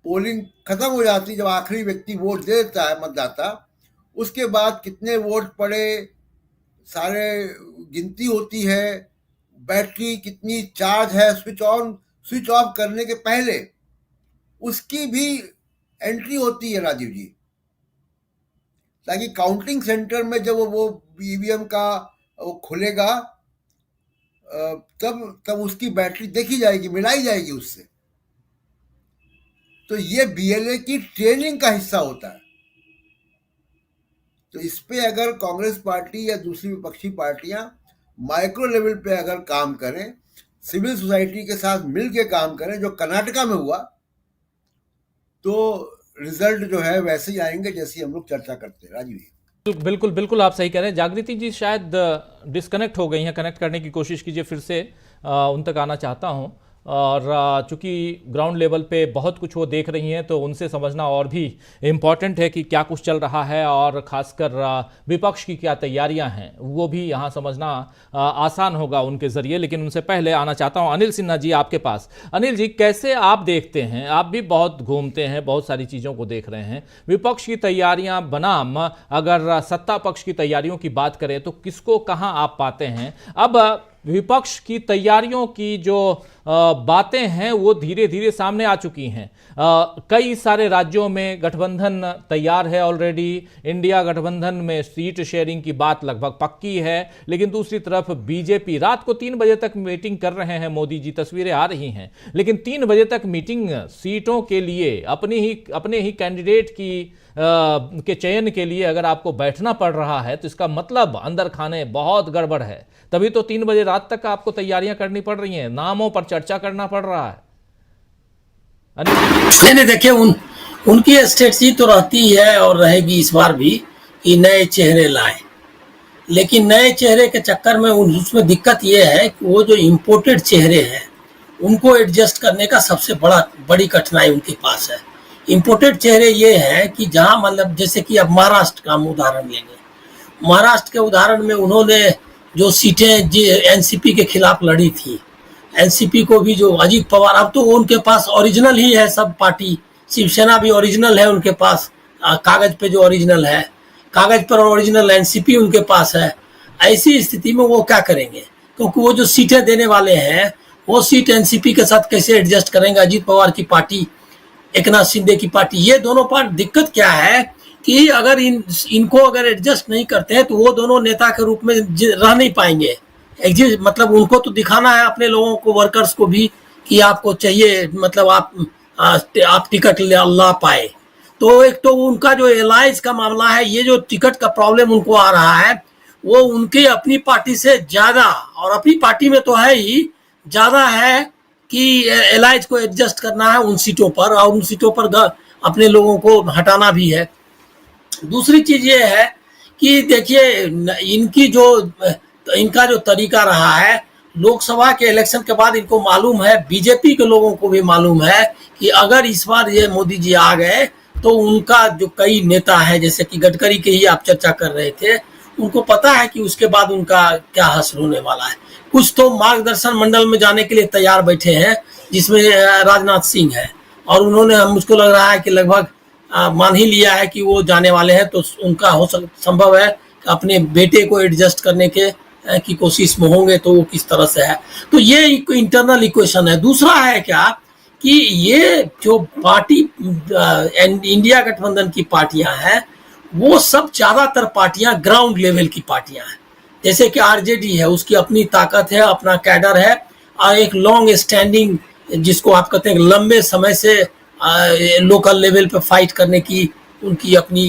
पोलिंग खत्म हो जाती है, जब आखिरी व्यक्ति वोट दे देता है मतदाता, उसके बाद कितने वोट पड़े, सारे गिनती होती है, बैटरी कितनी चार्ज है, स्विच ऑफ करने के पहले उसकी भी एंट्री होती है राजीव जी, ताकि काउंटिंग सेंटर में जब वो ईवीएम का वो खुलेगा तब उसकी बैटरी देखी जाएगी, मिलाई जाएगी उससे। तो ये बीएलए की ट्रेनिंग का हिस्सा होता है। तो इस पे अगर कांग्रेस पार्टी या दूसरी विपक्षी पार्टियां माइक्रो लेवल पे अगर काम करें, सिविल सोसाइटी के साथ मिलके काम करें, जो कर्नाटका में हुआ, तो रिजल्ट जो है वैसे ही आएंगे जैसे हम लोग चर्चा करते हैं राजीव जी। बिल्कुल बिल्कुल आप सही कह रहे हैं। जागृति जी शायद डिस्कनेक्ट हो गई हैं, कनेक्ट करने की कोशिश कीजिए फिर से, उन तक आना चाहता हूं। और चूंकि ग्राउंड लेवल पे बहुत कुछ वो देख रही हैं, तो उनसे समझना और भी इम्पॉर्टेंट है कि क्या कुछ चल रहा है, और ख़ासकर विपक्ष की क्या तैयारियां हैं, वो भी यहाँ समझना आसान होगा उनके ज़रिए। लेकिन उनसे पहले आना चाहता हूँ अनिल सिन्हा जी आपके पास। अनिल जी, कैसे आप देखते हैं, आप भी बहुत घूमते हैं, बहुत सारी चीज़ों को देख रहे हैं, विपक्ष की तैयारियाँ बनाम अगर सत्ता पक्ष की तैयारियों की बात करें तो किसको कहाँ आप पाते हैं? अब विपक्ष की तैयारियों की जो बातें हैं वो धीरे धीरे सामने आ चुकी हैं। कई सारे राज्यों में गठबंधन तैयार है ऑलरेडी, इंडिया गठबंधन में सीट शेयरिंग की बात लगभग पक्की है। लेकिन दूसरी तरफ बीजेपी रात को 3 बजे तक मीटिंग कर रहे हैं मोदी जी, तस्वीरें आ रही हैं, लेकिन 3 बजे तक मीटिंग सीटों के लिए अपने ही कैंडिडेट के चयन के लिए अगर आपको बैठना पड़ रहा है तो इसका मतलब अंदर खाने बहुत गड़बड़ है। तभी तो 3 बजे रात तक आपको तैयारियां करनी पड़ रही हैं, नामों पर चर्चा करना पड़ रहा है। नहीं देखिए, उनकी स्ट्रेटजी तो रहती है और रहेगी इस बार भी कि नए चेहरे लाएं, लेकिन नए चेहरे के चक्कर में उसमें दिक्कत यह है कि वो जो इम्पोर्टेड चेहरे हैं उनको एडजस्ट करने का सबसे बड़ी कठिनाई उनके पास है। इम्पोर्टेड चेहरे ये हैं कि जहां मतलब जैसे कि अब महाराष्ट्र का हम उदाहरण लेंगे, महाराष्ट्र के उदाहरण में उन्होंने जो सीटें एनसीपी के खिलाफ लड़ी थी, एनसीपी को भी जो अजीत पवार, अब तो उनके पास ओरिजिनल ही है सब पार्टी, शिवसेना भी ओरिजिनल है उनके पास, कागज पे जो ओरिजिनल है, कागज पर ओरिजिनल एनसीपी उनके पास है, ऐसी स्थिति में वो क्या करेंगे? क्योंकि वो जो सीटें देने वाले हैं वो सीट एनसीपी के साथ कैसे एडजस्ट करेंगे? अजीत पवार की पार्टी, एकनाथ शिंदे की पार्टी, ये दोनों पार्टी। दिक्कत क्या है कि अगर इनको अगर एडजस्ट नहीं करते हैं तो वो दोनों नेता के रूप में रह नहीं पाएंगे। मतलब उनको तो दिखाना है अपने लोगों को, वर्कर्स को भी, कि आपको चाहिए, मतलब आप टिकट ला पाए। तो एक तो उनका जो एलायंस का मामला है, ये जो टिकट का प्रॉब्लम उनको आ रहा है, वो उनके अपनी पार्टी से ज्यादा, और अपनी पार्टी में तो है ही, ज्यादा है कि एलायंस को एडजस्ट करना है उन सीटों पर, और उन सीटों पर अपने लोगों को हटाना भी है। दूसरी चीज ये है कि देखिए, इनका जो तरीका रहा है, लोकसभा के इलेक्शन के बाद इनको मालूम है, बीजेपी के लोगों को भी मालूम है कि अगर इस बार ये मोदी जी आ गए तो उनका जो कई नेता है, जैसे कि गडकरी की ही आप चर्चा कर रहे थे, उनको पता है कि उसके बाद उनका क्या हश्र होने वाला है। कुछ तो मार्गदर्शन मंडल में जाने के लिए तैयार बैठे हैं, जिसमें राजनाथ सिंह है, और उन्होंने, मुझको लग रहा है कि लगभग मान ही लिया है कि वो जाने वाले हैं। तो उनका संभव है कि अपने बेटे को एडजस्ट करने की कोशिश में होंगे, तो वो किस तरह से है। तो ये इंटरनल इक्वेशन है। दूसरा है क्या कि ये जो पार्टी इंडिया गठबंधन की पार्टियां हैं, वो सब ज्यादातर पार्टियां ग्राउंड लेवल की पार्टियां हैं। जैसे कि आरजेडी है, उसकी अपनी ताकत है, अपना कैडर है, और एक लॉन्ग स्टैंडिंग, जिसको आप कहते हैं लंबे समय से लोकल लेवल पे फाइट करने की उनकी अपनी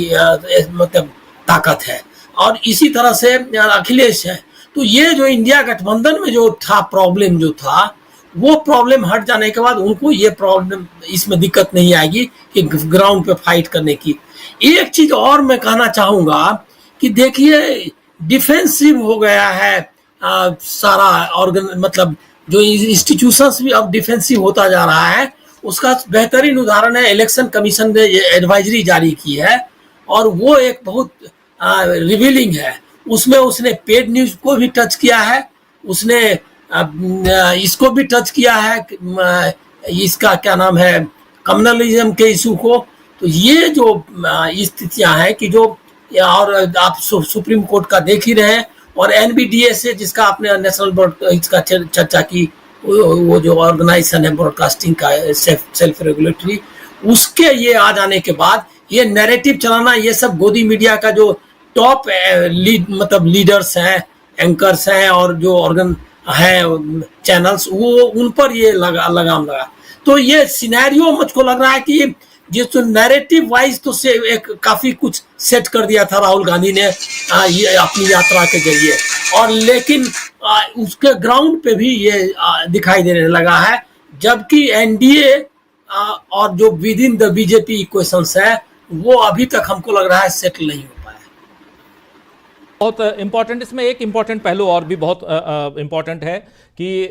मतलब ताकत है। और इसी तरह से अखिलेश है। तो ये जो इंडिया गठबंधन में जो था प्रॉब्लम, जो था वो प्रॉब्लम हट जाने के बाद उनको ये प्रॉब्लम, इसमें दिक्कत नहीं आएगी कि ग्राउंड पे फाइट करने की। एक चीज और मैं कहना चाहूंगा कि देखिए, डिफेंसिव हो गया है सारा मतलब जो इंस्टीट्यूशंस भी अब डिफेंसिव होता जा रहा है। उसका बेहतरीन उदाहरण है, इलेक्शन कमीशन ने ये एडवाइजरी जारी की है, और वो एक बहुत रिवीलिंग है। उसमें उसने पेड न्यूज को भी टच किया है, उसने इसको भी टच किया है, इसका क्या नाम है, कम्युनलिज्म के इशू को। तो ये जो स्थितियां हैं कि जो, और आप सुप्रीम कोर्ट का देख ही रहे हैं, और एनबीडीए से, जिसका आपने नेशनल बोर्ड इसका चर्चा की, वो जो ऑर्गेनाइजेशन है ब्रॉडकास्टिंग का, सेल्फ रेगुलेटरी, उसके ये आ जाने के बाद ये नैरेटिव चलाना, ये सब गोदी मीडिया का जो टॉप मतलब लीडर्स हैं, एंकर्स हैं, और जो ऑर्गन है चैनल्स, वो उन पर ये लगाम लगा। तो ये सिनेरियो मुझको लग रहा है कि जिस नैरेटिव वाइज तो से एक काफी कुछ सेट कर दिया था राहुल गांधी ने ये अपनी यात्रा के जरिए, और लेकिन उसके ग्राउंड पे भी ये दिखाई देने लगा है, जबकि एनडीए और जो with in the BJP equations है, वो अभी तक हमको लग रहा है सेटल नहीं हो पाया। बहुत इंपॉर्टेंट, इसमें एक इंपॉर्टेंट पहलू और भी बहुत इंपॉर्टेंट है कि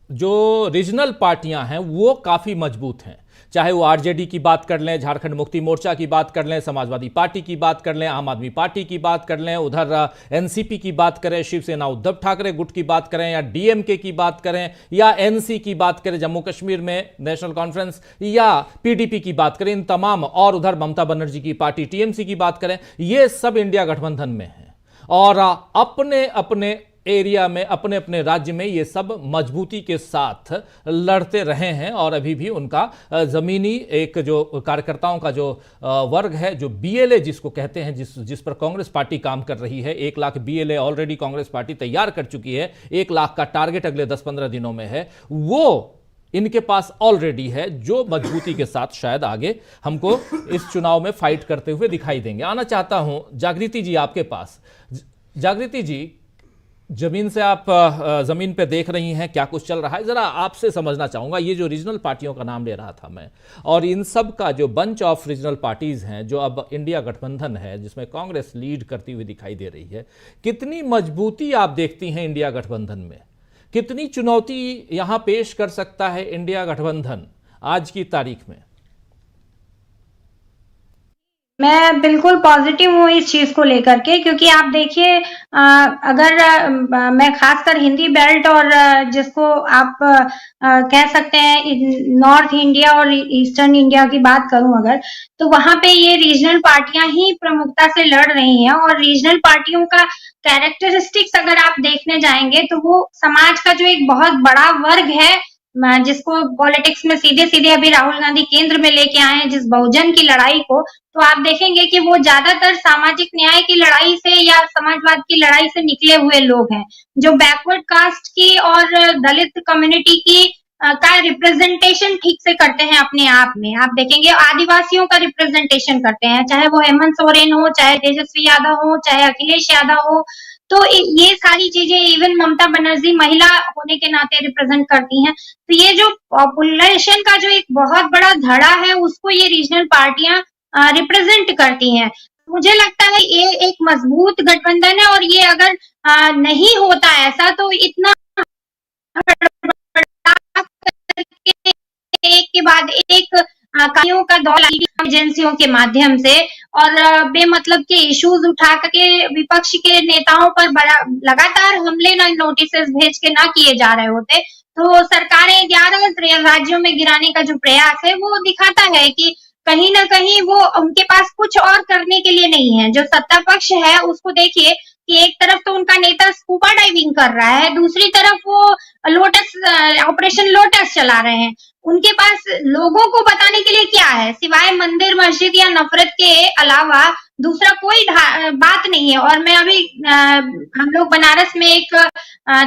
जो रीजनल पार्टियां हैं वो काफी मजबूत हैं। चाहे वो आरजेडी की बात कर लें, झारखंड मुक्ति मोर्चा की बात कर लें, समाजवादी पार्टी की बात कर लें, आम आदमी पार्टी की बात कर लें, उधर एनसीपी की बात करें, शिवसेना उद्धव ठाकरे गुट की बात करें, या डीएमके की बात करें, या एनसी की बात करें जम्मू कश्मीर में नेशनल कॉन्फ्रेंस, या पीडीपी की बात करें, इन तमाम, और उधर ममता बनर्जी की पार्टी टीएमसी की बात करें, ये सब इंडिया गठबंधन में है, और अपने अपने एरिया में, अपने अपने राज्य में ये सब मजबूती के साथ लड़ते रहे हैं, और अभी भी उनका जमीनी एक जो कार्यकर्ताओं का जो वर्ग है, जो बीएलए जिसको कहते हैं, जिस पर कांग्रेस पार्टी काम कर रही है, 1 lakh BLA already Congress party तैयार कर चुकी है, 1 लाख का टारगेट अगले 10-15 दिनों में है, वो इनके पास ऑलरेडी है, जो मजबूती के साथ शायद आगे हमको इस चुनाव में फाइट करते हुए दिखाई देंगे। आना चाहता हूं जागृति जी आपके पास। जागृति जी, जमीन से आप जमीन पे देख रही हैं क्या कुछ चल रहा है, जरा आपसे समझना चाहूंगा। ये जो रीजनल पार्टियों का नाम ले रहा था मैं, और इन सब का जो बंच ऑफ रीजनल पार्टीज हैं, जो अब इंडिया गठबंधन है जिसमें कांग्रेस लीड करती हुई दिखाई दे रही है, कितनी मजबूती आप देखती हैं इंडिया गठबंधन में? कितनी चुनौती यहां पेश कर सकता है इंडिया गठबंधन आज की तारीख में? मैं बिल्कुल पॉजिटिव हूँ इस चीज को लेकर के, क्योंकि आप देखिए अगर मैं खासकर हिंदी बेल्ट और जिसको आप कह सकते हैं नॉर्थ इंडिया और ईस्टर्न इंडिया की बात करूं अगर, तो वहां पे ये रीजनल पार्टियां ही प्रमुखता से लड़ रही हैं। और रीजनल पार्टियों का कैरेक्टरिस्टिक्स अगर आप देखने जाएंगे तो वो समाज का जो एक बहुत बड़ा वर्ग है, जिसको पॉलिटिक्स में सीधे सीधे अभी राहुल गांधी केंद्र में लेके आए हैं, जिस बहुजन की लड़ाई को, तो आप देखेंगे कि वो ज्यादातर सामाजिक न्याय की लड़ाई से या समाजवाद की लड़ाई से निकले हुए लोग हैं, जो बैकवर्ड कास्ट की और दलित कम्युनिटी की का रिप्रेजेंटेशन ठीक से करते हैं अपने आप में। आप देखेंगे आदिवासियों का रिप्रेजेंटेशन करते हैं, चाहे वो हेमंत सोरेन हो, चाहे तेजस्वी यादव हो, चाहे अखिलेश यादव हो। तो ये सारी चीजें, इवन ममता बनर्जी महिला होने के नाते रिप्रेजेंट करती हैं। तो ये जो पॉपुलेशन का जो एक बहुत बड़ा धड़ा है, उसको ये रीजनल पार्टियां रिप्रेजेंट करती हैं। मुझे लगता है ये एक मजबूत गठबंधन है, और ये अगर नहीं होता ऐसा तो इतना एक के बाद एक कार्यों का दौर एजेंसियों के माध्यम से और बेमतलब के इश्यूज उठा के विपक्ष के नेताओं पर लगातार हमले नोटिस भेज के ना किए जा रहे होते, तो सरकारें 11 राज्यों में गिराने का जो प्रयास है वो दिखाता है कि कहीं ना कहीं वो उनके पास कुछ और करने के लिए नहीं है। जो सत्ता पक्ष है उसको देखिए कि एक तरफ तो उनका नेता स्कूबा डाइविंग कर रहा है, दूसरी तरफ वो ऑपरेशन लोटस चला रहे हैं। उनके पास लोगों को बताने के लिए क्या है सिवाय मंदिर मस्जिद या नफरत के अलावा दूसरा कोई बात नहीं है। और मैं अभी हम लोग बनारस में एक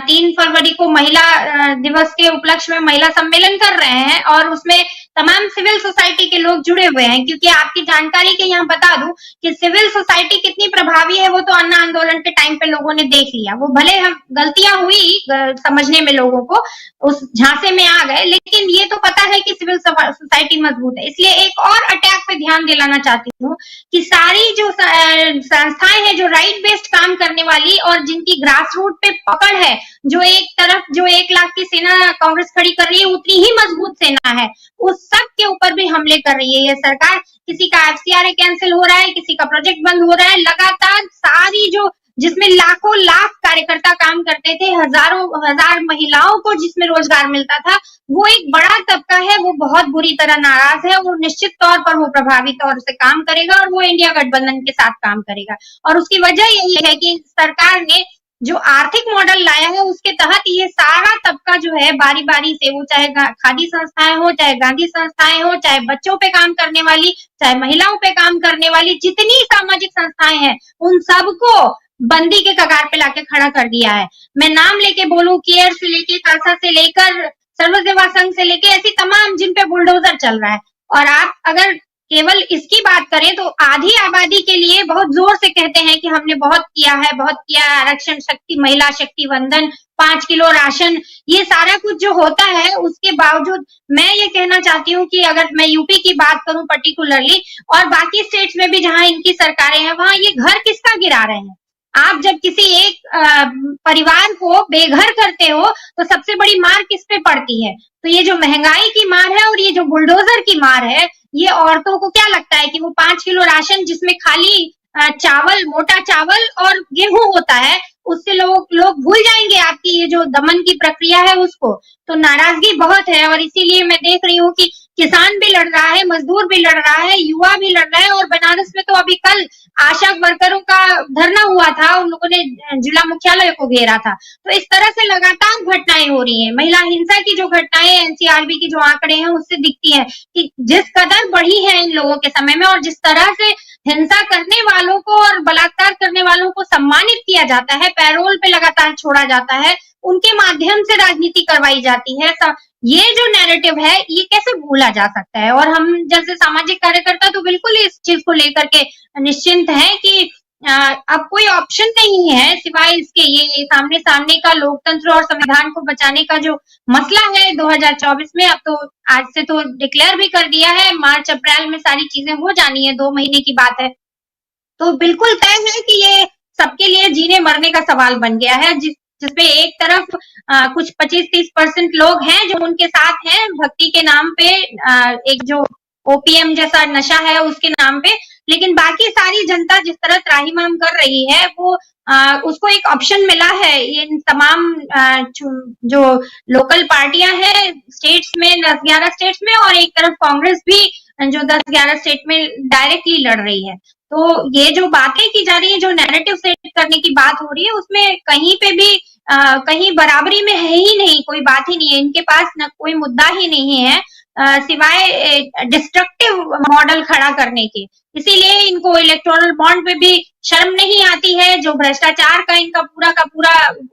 3 फरवरी को महिला दिवस के उपलक्ष्य में महिला सम्मेलन कर रहे हैं, और उसमें तमाम सिविल सोसाइटी के लोग जुड़े हुए हैं। क्योंकि आपकी जानकारी के यहाँ बता दूं कि सिविल सोसाइटी कितनी प्रभावी है वो तो अन्ना आंदोलन के टाइम पे लोगों ने देख लिया। वो भले हम गलतियां हुई समझने में, लोगों को उस झांसे में आ गए, लेकिन ये तो पता है कि सिविल सोसाइटी मजबूत है। इसलिए एक और अटैक पे ध्यान दिलाना चाहती हूँ कि सारी जो संस्थाएं हैं जो राइट बेस्ड काम करने वाली और जिनकी ग्रास रूट पे पकड़ है, जो एक तरफ जो 1 लाख की सेना कांग्रेस खड़ी कर रही है उतनी ही मजबूत सेना है, उस सब के ऊपर भी हमले कर रही है ये सरकार। किसी का एफसीआरए कैंसिल हो रहा है, किसी का प्रोजेक्ट बंद हो रहा है, लगातार सारी जो जिसमें लाखों लाख कार्यकर्ता काम करते थे, हजारों हजार महिलाओं को जिसमें रोजगार मिलता था, वो एक बड़ा तबका है, वो बहुत बुरी तरह नाराज है। और निश्चित तौर पर वो प्रभावी तौर से काम करेगा और वो इंडिया गठबंधन के साथ काम करेगा। और उसकी वजह यही है कि सरकार ने जो आर्थिक मॉडल लाया है उसके तहत ये सारा तबका जो है बारी बारी से, वो चाहे खादी संस्थाएं हो, चाहे गांधी संस्थाएं हो, चाहे बच्चों पे काम करने वाली, चाहे महिलाओं पे काम करने वाली जितनी सामाजिक संस्थाएं हैं, उन सबको बंदी के कगार पे लाके खड़ा कर दिया है। मैं नाम लेके बोलूं, केयर से लेके, खालसा से लेकर, सर्व सेवा संघ से लेके, ऐसी तमाम जिन पे बुलडोजर चल रहा है। और आप अगर केवल इसकी बात करें तो आधी आबादी के लिए बहुत जोर से कहते हैं कि हमने बहुत किया है, बहुत किया, आरक्षण शक्ति, महिला शक्ति वंदन, 5 किलो राशन, ये सारा कुछ जो होता है, उसके बावजूद मैं ये कहना चाहती हूँ कि अगर मैं यूपी की बात करूं पर्टिकुलरली, और बाकी स्टेट्स में भी जहां इनकी सरकारें हैं, वहां ये घर किसका गिरा रहे हैं। आप जब किसी एक परिवार को बेघर करते हो तो सबसे बड़ी मार किस पे पड़ती है? तो ये जो महंगाई की मार है और ये जो बुलडोजर की मार है, ये औरतों को क्या लगता है कि वो 5 किलो राशन जिसमें खाली चावल, मोटा चावल और गेहूं होता है, उससे लोग भूल जाएंगे आपकी ये जो दमन की प्रक्रिया है उसको। तो नाराजगी बहुत है, और इसीलिए मैं देख रही हूँ कि किसान भी लड़ रहा है, मजदूर भी लड़ रहा है, युवा भी लड़ रहा है। और बनारस में तो अभी कल आशा वर्करों का धरना हुआ था, उन लोगों ने जिला मुख्यालय को घेरा था। तो इस तरह से लगातार घटनाएं हो रही हैं। महिला हिंसा की जो घटनाएं एनसीआरबी की जो आंकड़े हैं उससे दिखती है कि जिस कदर बढ़ी है इन लोगों के समय में, और जिस तरह से हिंसा करने वालों को और बलात्कार करने वालों को सम्मानित किया जाता है, पैरोल पे लगातार छोड़ा जाता है, उनके माध्यम से राजनीति करवाई जाती है, ये जो नैरेटिव है ये कैसे भूला जा सकता है। और हम जैसे सामाजिक कार्यकर्ता तो बिल्कुल इस चीज को लेकर के निश्चिंत हैं कि अब कोई ऑप्शन नहीं है सिवाय इसके, ये सामने सामने का लोकतंत्र और संविधान को बचाने का जो मसला है 2024 में। अब तो आज से तो डिक्लेयर भी कर दिया है, मार्च अप्रैल में सारी चीजें हो जानी है, 2 महीने की बात है। तो बिल्कुल तय है कि ये सबके लिए जीने मरने का सवाल बन गया है, जिसपे एक तरफ कुछ 25-30% लोग हैं जो उनके साथ हैं भक्ति के नाम पे, एक जो ओपीएम जैसा नशा है उसके नाम पे, लेकिन बाकी सारी जनता जिस तरह त्राहिमाम कर रही है वो उसको एक ऑप्शन मिला है इन तमाम जो लोकल पार्टियां हैं स्टेट्स में 10-11 स्टेट्स में, और एक तरफ कांग्रेस भी जो 10-11 स्टेट में डायरेक्टली लड़ रही है। तो ये जो बातें की जा रही है, जो नैरेटिव सेट करने की बात हो रही है, उसमें कहीं पे भी कहीं बराबरी में है ही नहीं, कोई बात ही नहीं है। इनके पास न कोई मुद्दा ही नहीं है सिवाय डिस्ट्रक्टिव मॉडल खड़ा करने के। इसीलिए इनको इलेक्टोरल बॉन्ड पे भी शर्म नहीं आती है। जो भ्रष्टाचार का इनका पूरा का पूरा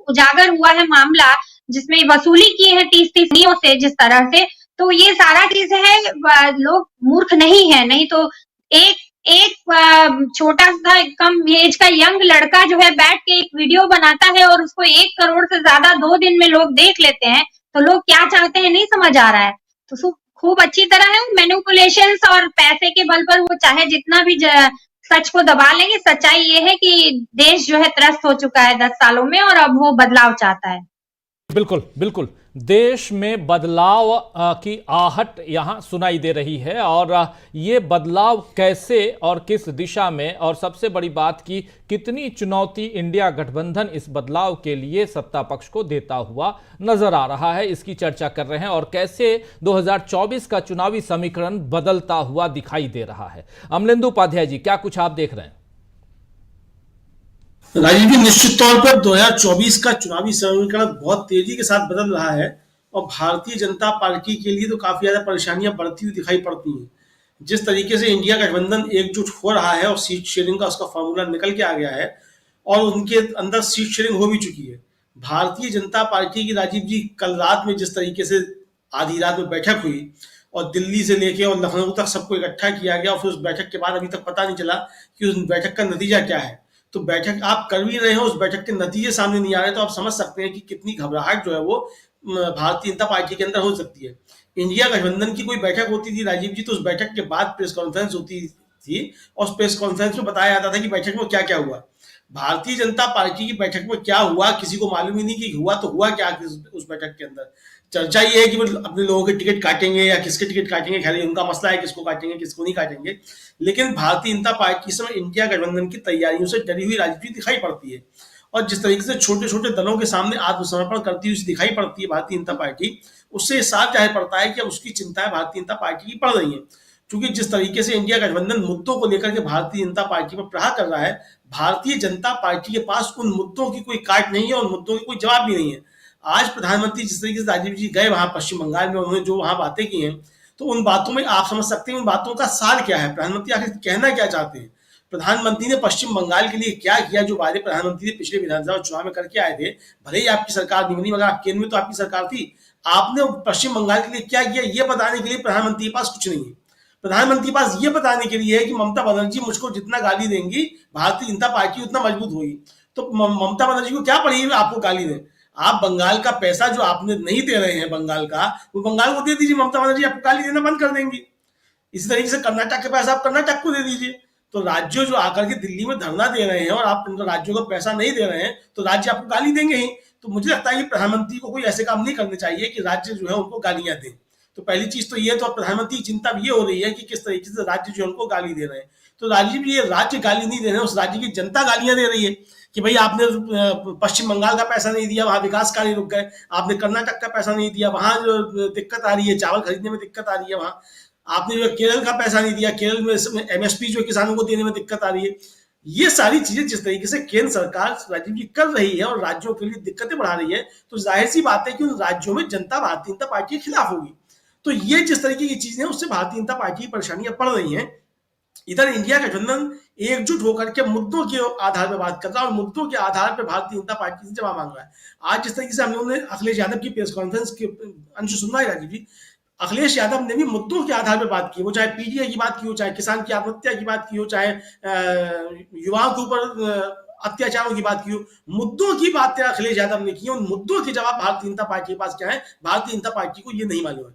उजागर हुआ है मामला, जिसमें वसूली की है 30 से जिस तरह से, तो ये सारा चीज है। लोग मूर्ख नहीं है, नहीं तो एक छोटा सा कम एज का यंग लड़का जो है बैठ के एक वीडियो बनाता है और उसको 1 करोड़ से ज्यादा 2 दिन में लोग देख लेते हैं, तो लोग क्या चाहते हैं नहीं समझ आ रहा है। तो खूब अच्छी तरह है मैनिपुलेशंस और पैसे के बल पर वो चाहे जितना भी सच को दबा लेंगे। सच्चाई ये है कि देश जो है त्रस्त हो चुका है 10 सालों में, और अब वो बदलाव चाहता है। बिल्कुल बिल्कुल, देश में बदलाव की आहट यहाँ सुनाई दे रही है, और ये बदलाव कैसे और किस दिशा में, और सबसे बड़ी बात की कितनी चुनौती इंडिया गठबंधन इस बदलाव के लिए सत्ता पक्ष को देता हुआ नजर आ रहा है, इसकी चर्चा कर रहे हैं। और कैसे 2024 का चुनावी समीकरण बदलता हुआ दिखाई दे रहा है। अमलेंदु उपाध्याय जी, क्या कुछ आप देख रहे हैं? राजीव जी, निश्चित तौर पर 2024 का चुनावी समीकरण बहुत तेजी के साथ बदल रहा है, और भारतीय जनता पार्टी के लिए तो काफी ज्यादा परेशानियां बढ़ती हुई दिखाई पड़ती हैं। जिस तरीके से इंडिया गठबंधन एकजुट हो रहा है और सीट शेयरिंग का उसका फॉर्मूला निकल के आ गया है, और उनके अंदर सीट शेयरिंग हो भी चुकी है। भारतीय जनता पार्टी की, राजीव जी, कल रात में जिस तरीके से आधी रात में बैठक हुई और दिल्ली से लेके और लखनऊ तक सबको इकट्ठा किया गया, और फिर उस बैठक के बाद अभी तक पता नहीं चला कि उस बैठक का नतीजा क्या है। तो बैठक आप कर भी रहे हो, उस बैठक के नतीजे सामने नहीं आ रहे, तो आप समझ सकते हैं कि कितनी घबराहट जो है वो भारतीय जनता पार्टी के अंदर हो सकती है। इंडिया गठबंधन की कोई बैठक होती थी राजीव जी, तो उस बैठक के बाद प्रेस कॉन्फ्रेंस होती थी, और उस प्रेस कॉन्फ्रेंस में बताया जाता था कि बैठक में क्या क्या हुआ। भारतीय जनता पार्टी की बैठक में क्या हुआ किसी को मालूम ही नहीं कि हुआ तो हुआ क्या उस बैठक के अंदर। चर्चा ये है कि वो अपने लोगों के टिकट काटेंगे या किसके टिकट काटेंगे, खैर उनका मसला है, किसको काटेंगे किसको नहीं काटेंगे। लेकिन भारतीय जनता पार्टी इस समय इंडिया गठबंधन की तैयारियों से डरी हुई राजनीति दिखाई पड़ती है, और जिस तरीके से छोटे छोटे दलों के सामने आत्मसमर्पण करती हुई दिखाई पड़ती है भारतीय जनता पार्टी, उससे साफ जाहिर पड़ता है कि अब उसकी चिंताएं भारतीय जनता पार्टी की पड़ रही है। क्योंकि जिस तरीके से इंडिया गठबंधन मुद्दों को लेकर के भारतीय जनता पार्टी पर प्रहार कर रहा है, भारतीय जनता पार्टी के पास उन मुद्दों की कोई काट नहीं है, उन मुद्दों की कोई जवाब भी नहीं है। आज प्रधानमंत्री जिस तरीके से राजीव जी गए वहां पश्चिम बंगाल में, उन्होंने जो वहां बातें की हैं, तो उन बातों में आप समझ सकते हैं उन बातों का सार क्या है, प्रधानमंत्री आखिर कहना क्या चाहते हैं। प्रधानमंत्री ने पश्चिम बंगाल के लिए क्या किया, जो वादे प्रधानमंत्री ने पिछले विधानसभा चुनाव में करके आए थे। भले ही आपकी सरकार नहीं बनी, मगर आप केंद्र में तो आपकी सरकार थी, आपने पश्चिम बंगाल के लिए क्या किया ये बताने के लिए प्रधानमंत्री के पास कुछ नहीं है। प्रधानमंत्री के पास ये बताने के लिए है कि ममता बनर्जी मुझको जितना गाली देंगी भारतीय जनता पार्टी उतना मजबूत होगी। तो ममता बनर्जी को क्या पड़ी आपको गाली दें? आप बंगाल का पैसा जो आपने नहीं दे रहे हैं बंगाल का, वो बंगाल को दे दीजिए, ममता बनर्जी आपको गाली देना बंद कर देंगी। इसी तरीके से कर्नाटक का पैसा आप कर्नाटक को दे दीजिए। तो राज्यों जो आकर के दिल्ली में धरना दे रहे हैं और आप राज्यों को पैसा नहीं दे रहे हैं, तो राज्य आपको गाली देंगे ही। तो मुझे लगता है कि प्रधानमंत्री को कोई ऐसे काम नहीं करने चाहिए कि राज्य जो है उनको गालियां दें। तो पहली चीज तो ये, तो प्रधानमंत्री की चिंता ये हो रही है कि किस तरीके से राज्य जो है उनको गाली दे रहे हैं। तो राजीव जी, ये राज्य गाली नहीं दे रहे हैं, उस राज्य की जनता गालियां दे रही है कि भाई आपने पश्चिम बंगाल का पैसा नहीं दिया, वहां विकास कार्य रुक गए। आपने कर्नाटक का पैसा नहीं दिया, वहां जो दिक्कत आ रही है, चावल खरीदने में दिक्कत आ रही है। वहां आपने जो केरल का पैसा नहीं दिया, केरल में एमएसपी जो किसानों को देने में दिक्कत आ रही है। ये सारी चीजें जिस तरीके से केंद्र सरकार राजीव जी कर रही है और राज्यों के लिए दिक्कतें बढ़ा रही है, तो जाहिर सी बात है कि उन राज्यों में जनता भारतीय जनता पार्टी के खिलाफ होगी। तो ये जिस तरीके की चीजें हैं उससे भारतीय जनता पार्टी की परेशानियां पड़ रही हैं। इधर इंडिया गठबंधन एकजुट होकर के मुद्दों के आधार पर बात कर रहा है और मुद्दों के आधार पर भारतीय जनता पार्टी से जवाब मांग रहा है। आज जिस तरीके से हम लोगों ने अखिलेश यादव की प्रेस कॉन्फ्रेंस के अंश सुनना है राजीव जी, अखिलेश यादव ने भी मुद्दों के आधार पर बात की, वो चाहे पीडीए की बात की हो, चाहे किसान की आत्महत्या की बात की हो, चाहे युवाओं के ऊपर अत्याचारों की बात की हो, मुद्दों की बातें अखिलेश यादव ने की। उन मुद्दों के जवाब भारतीय जनता पार्टी के पास क्या है, भारतीय जनता पार्टी को ये नहीं मालूम है।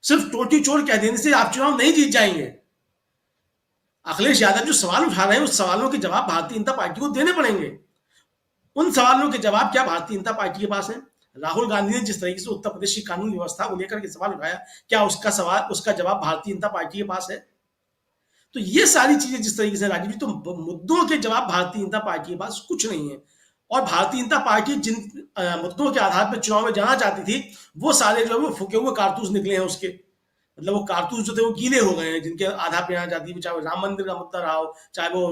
सिर्फ टोटी चोर कह देने से आप चुनाव नहीं जीत जाएंगे। अखिलेश यादव जो सवाल उठा रहे हैं उस सवालों के जवाब भारतीय जनता पार्टी को देने पड़ेंगे। उन सवालों के जवाब क्या भारतीय जनता पार्टी के पास है? राहुल गांधी ने जिस तरीके से उत्तर प्रदेश की कानून व्यवस्था को लेकर के सवाल उठाया, क्या उसका जवाब भारतीय जनता पार्टी के पास है? तो ये सारी चीजें जिस तरीके से राजीव जी, तो मुद्दों के जवाब भारतीय जनता पार्टी के पास कुछ नहीं है। और भारतीय जनता पार्टी जिन मुद्दों के आधार पर चुनाव में जाना चाहती थी, वो सारे जो है वो फूके हुए कारतूस निकले हैं उसके। मतलब वो कारतूस जो थे वो गीले हो गए हैं, जिनके आधार पर जाना चाहती थी, चाहे वो राम मंदिर का मुद्दा रहा हो, चाहे वो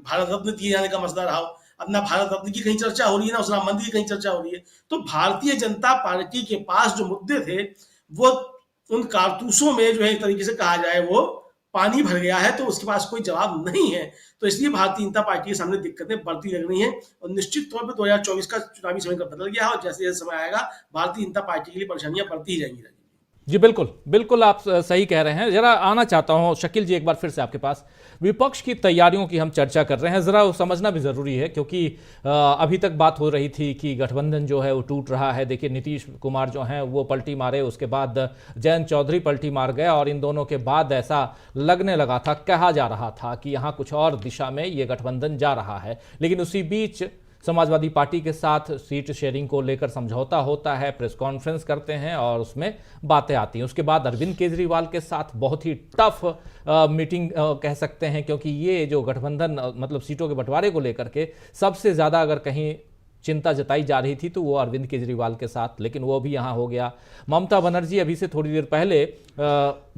भारत रत्न दिए जाने का मसला रहा हो। अब ना भारत रत्न की कहीं चर्चा हो रही है, ना उस राम मंदिर की कहीं चर्चा हो रही है। तो भारतीय जनता पार्टी के पास जो मुद्दे थे, वो उन कारतूसों में जो है एक तरीके से कहा जाए वो पानी भर गया है, तो उसके पास कोई जवाब नहीं है। तो इसलिए भारतीय जनता पार्टी के सामने दिक्कतें बढ़ती लग रही हैं और निश्चित तौर पर 2024 का चुनावी समीकरण बदल गया है और जैसे जैसे समय आएगा भारतीय जनता पार्टी के लिए परेशानियां बढ़ती ही जाएंगी। जी बिल्कुल बिल्कुल, आप सही कह रहे हैं। जरा आना चाहता हूं शकील जी एक बार फिर से आपके पास। विपक्ष की तैयारियों की हम चर्चा कर रहे हैं, जरा वो समझना भी जरूरी है क्योंकि अभी तक बात हो रही थी कि गठबंधन जो है वो टूट रहा है। देखिए नीतीश कुमार जो हैं वो पलटी मारे, उसके बाद जयंत चौधरी पलटी मार गया और इन दोनों के बाद ऐसा लगने लगा था, कहा जा रहा था कि यहाँ कुछ और दिशा में ये गठबंधन जा रहा है। लेकिन उसी बीच समाजवादी पार्टी के साथ सीट शेयरिंग को लेकर समझौता होता है, प्रेस कॉन्फ्रेंस करते हैं और उसमें बातें आती हैं। उसके बाद अरविंद केजरीवाल के साथ बहुत ही टफ मीटिंग कह सकते हैं, क्योंकि ये जो गठबंधन मतलब सीटों के बंटवारे को लेकर के सबसे ज़्यादा अगर कहीं चिंता जताई जा रही थी तो वो अरविंद केजरीवाल के साथ, लेकिन वो भी यहाँ हो गया। ममता बनर्जी अभी से थोड़ी देर पहले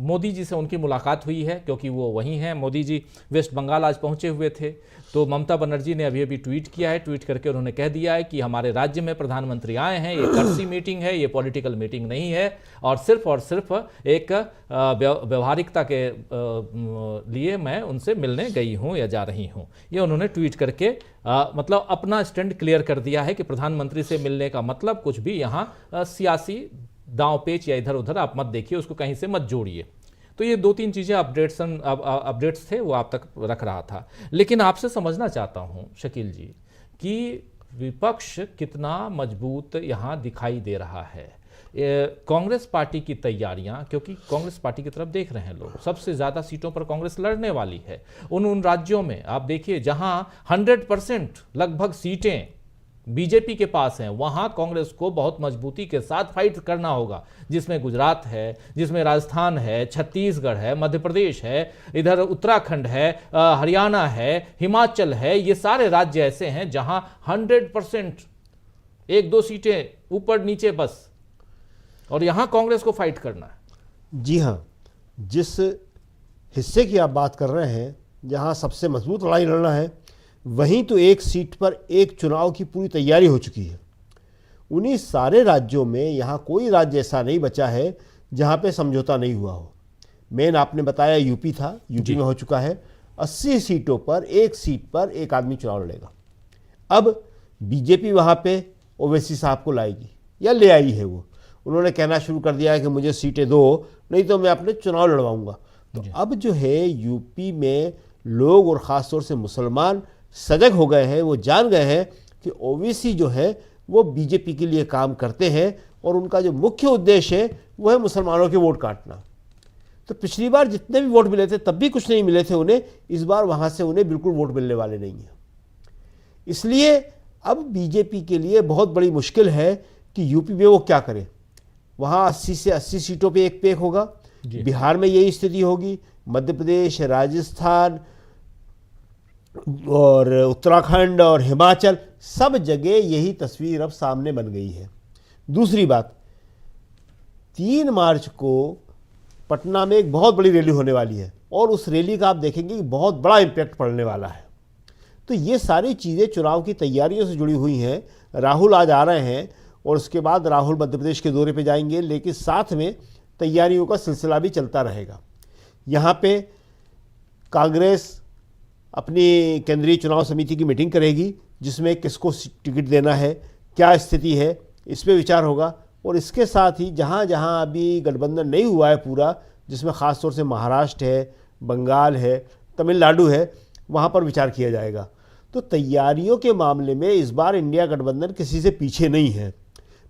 मोदी जी से उनकी मुलाकात हुई है, क्योंकि वो वहीं हैं। मोदी जी वेस्ट बंगाल आज पहुंचे हुए थे, तो ममता बनर्जी ने अभी ट्वीट किया है। ट्वीट करके उन्होंने कह दिया है कि हमारे राज्य में प्रधानमंत्री आए हैं, ये कर्सी मीटिंग है, ये पॉलिटिकल मीटिंग नहीं है और सिर्फ एक व्यवहारिकता के लिए मैं उनसे मिलने गई हूँ या जा रही हूँ। ये उन्होंने ट्वीट करके मतलब अपना स्टैंड क्लियर कर दिया है कि प्रधानमंत्री से मिलने का मतलब कुछ भी यहाँ सियासी दांव पेच या इधर उधर आप मत देखिए, उसको कहीं से मत जोड़िए। तो ये 2-3 चीज़ें अपडेट्स थे वो आप तक रख रहा था। लेकिन आपसे समझना चाहता हूँ शकील जी कि विपक्ष कितना मजबूत यहाँ दिखाई दे रहा है। कांग्रेस पार्टी की तैयारियां, क्योंकि कांग्रेस पार्टी की तरफ देख रहे हैं लोग, सबसे ज़्यादा सीटों पर कांग्रेस लड़ने वाली है। उन राज्यों में आप देखिए जहां 100% लगभग सीटें बीजेपी के पास हैं, वहां कांग्रेस को बहुत मजबूती के साथ फाइट करना होगा, जिसमें गुजरात है, जिसमें राजस्थान है, छत्तीसगढ़ है, मध्य प्रदेश है, इधर उत्तराखंड है, हरियाणा है, हिमाचल है। ये सारे राज्य ऐसे हैं जहां 100% 1-2 सीटें ऊपर नीचे बस, और यहां कांग्रेस को फाइट करना है। जी हाँ, जिस हिस्से की आप बात कर रहे हैं जहां सबसे मजबूत लड़ाई लड़ना है, वहीं तो एक सीट पर एक चुनाव की पूरी तैयारी हो चुकी है। उन्हीं सारे राज्यों में यहाँ कोई राज्य ऐसा नहीं बचा है जहाँ पे समझौता नहीं हुआ हो। मेन आपने बताया यूपी था, यूपी में हो चुका है। 80 सीटों पर एक सीट पर एक आदमी चुनाव लड़ेगा। अब बीजेपी वहाँ पे ओवैसी साहब को लाएगी या ले आई है। वो उन्होंने कहना शुरू कर दिया है कि मुझे सीटें दो, नहीं तो मैं अपने चुनाव लड़वाऊंगा। तो अब जो है यूपी में लोग और ख़ास तौर से मुसलमान सजग हो गए हैं। वो जान गए हैं कि ओवैसी जो है वो बीजेपी के लिए काम करते हैं और उनका जो मुख्य उद्देश्य है वो है मुसलमानों के वोट काटना। तो पिछली बार जितने भी वोट मिले थे तब भी कुछ नहीं मिले थे उन्हें, इस बार वहाँ से उन्हें बिल्कुल वोट मिलने वाले नहीं हैं। इसलिए अब बीजेपी के लिए बहुत बड़ी मुश्किल है कि यूपी में वो क्या करे। वहाँ 80 से 80 सीटों पे एक होगा, बिहार में यही स्थिति होगी, मध्य प्रदेश, राजस्थान और उत्तराखंड और हिमाचल, सब जगह यही तस्वीर अब सामने बन गई है। दूसरी बात, 3 मार्च को पटना में एक बहुत बड़ी रैली होने वाली है और उस रैली का आप देखेंगे कि बहुत बड़ा इम्पैक्ट पड़ने वाला है। तो ये सारी चीज़ें चुनाव की तैयारियों से जुड़ी हुई हैं। राहुल आज आ रहे हैं और उसके बाद राहुल मध्य प्रदेश के दौरे पे जाएंगे, लेकिन साथ में तैयारियों का सिलसिला भी चलता रहेगा। यहाँ पे कांग्रेस अपनी केंद्रीय चुनाव समिति की मीटिंग करेगी जिसमें किसको टिकट देना है, क्या स्थिति है, इस पर विचार होगा। और इसके साथ ही जहाँ जहाँ अभी गठबंधन नहीं हुआ है पूरा, जिसमें ख़ास तौर से महाराष्ट्र है, बंगाल है, तमिलनाडु है, वहाँ पर विचार किया जाएगा। तो तैयारियों के मामले में इस बार इंडिया गठबंधन किसी से पीछे नहीं है।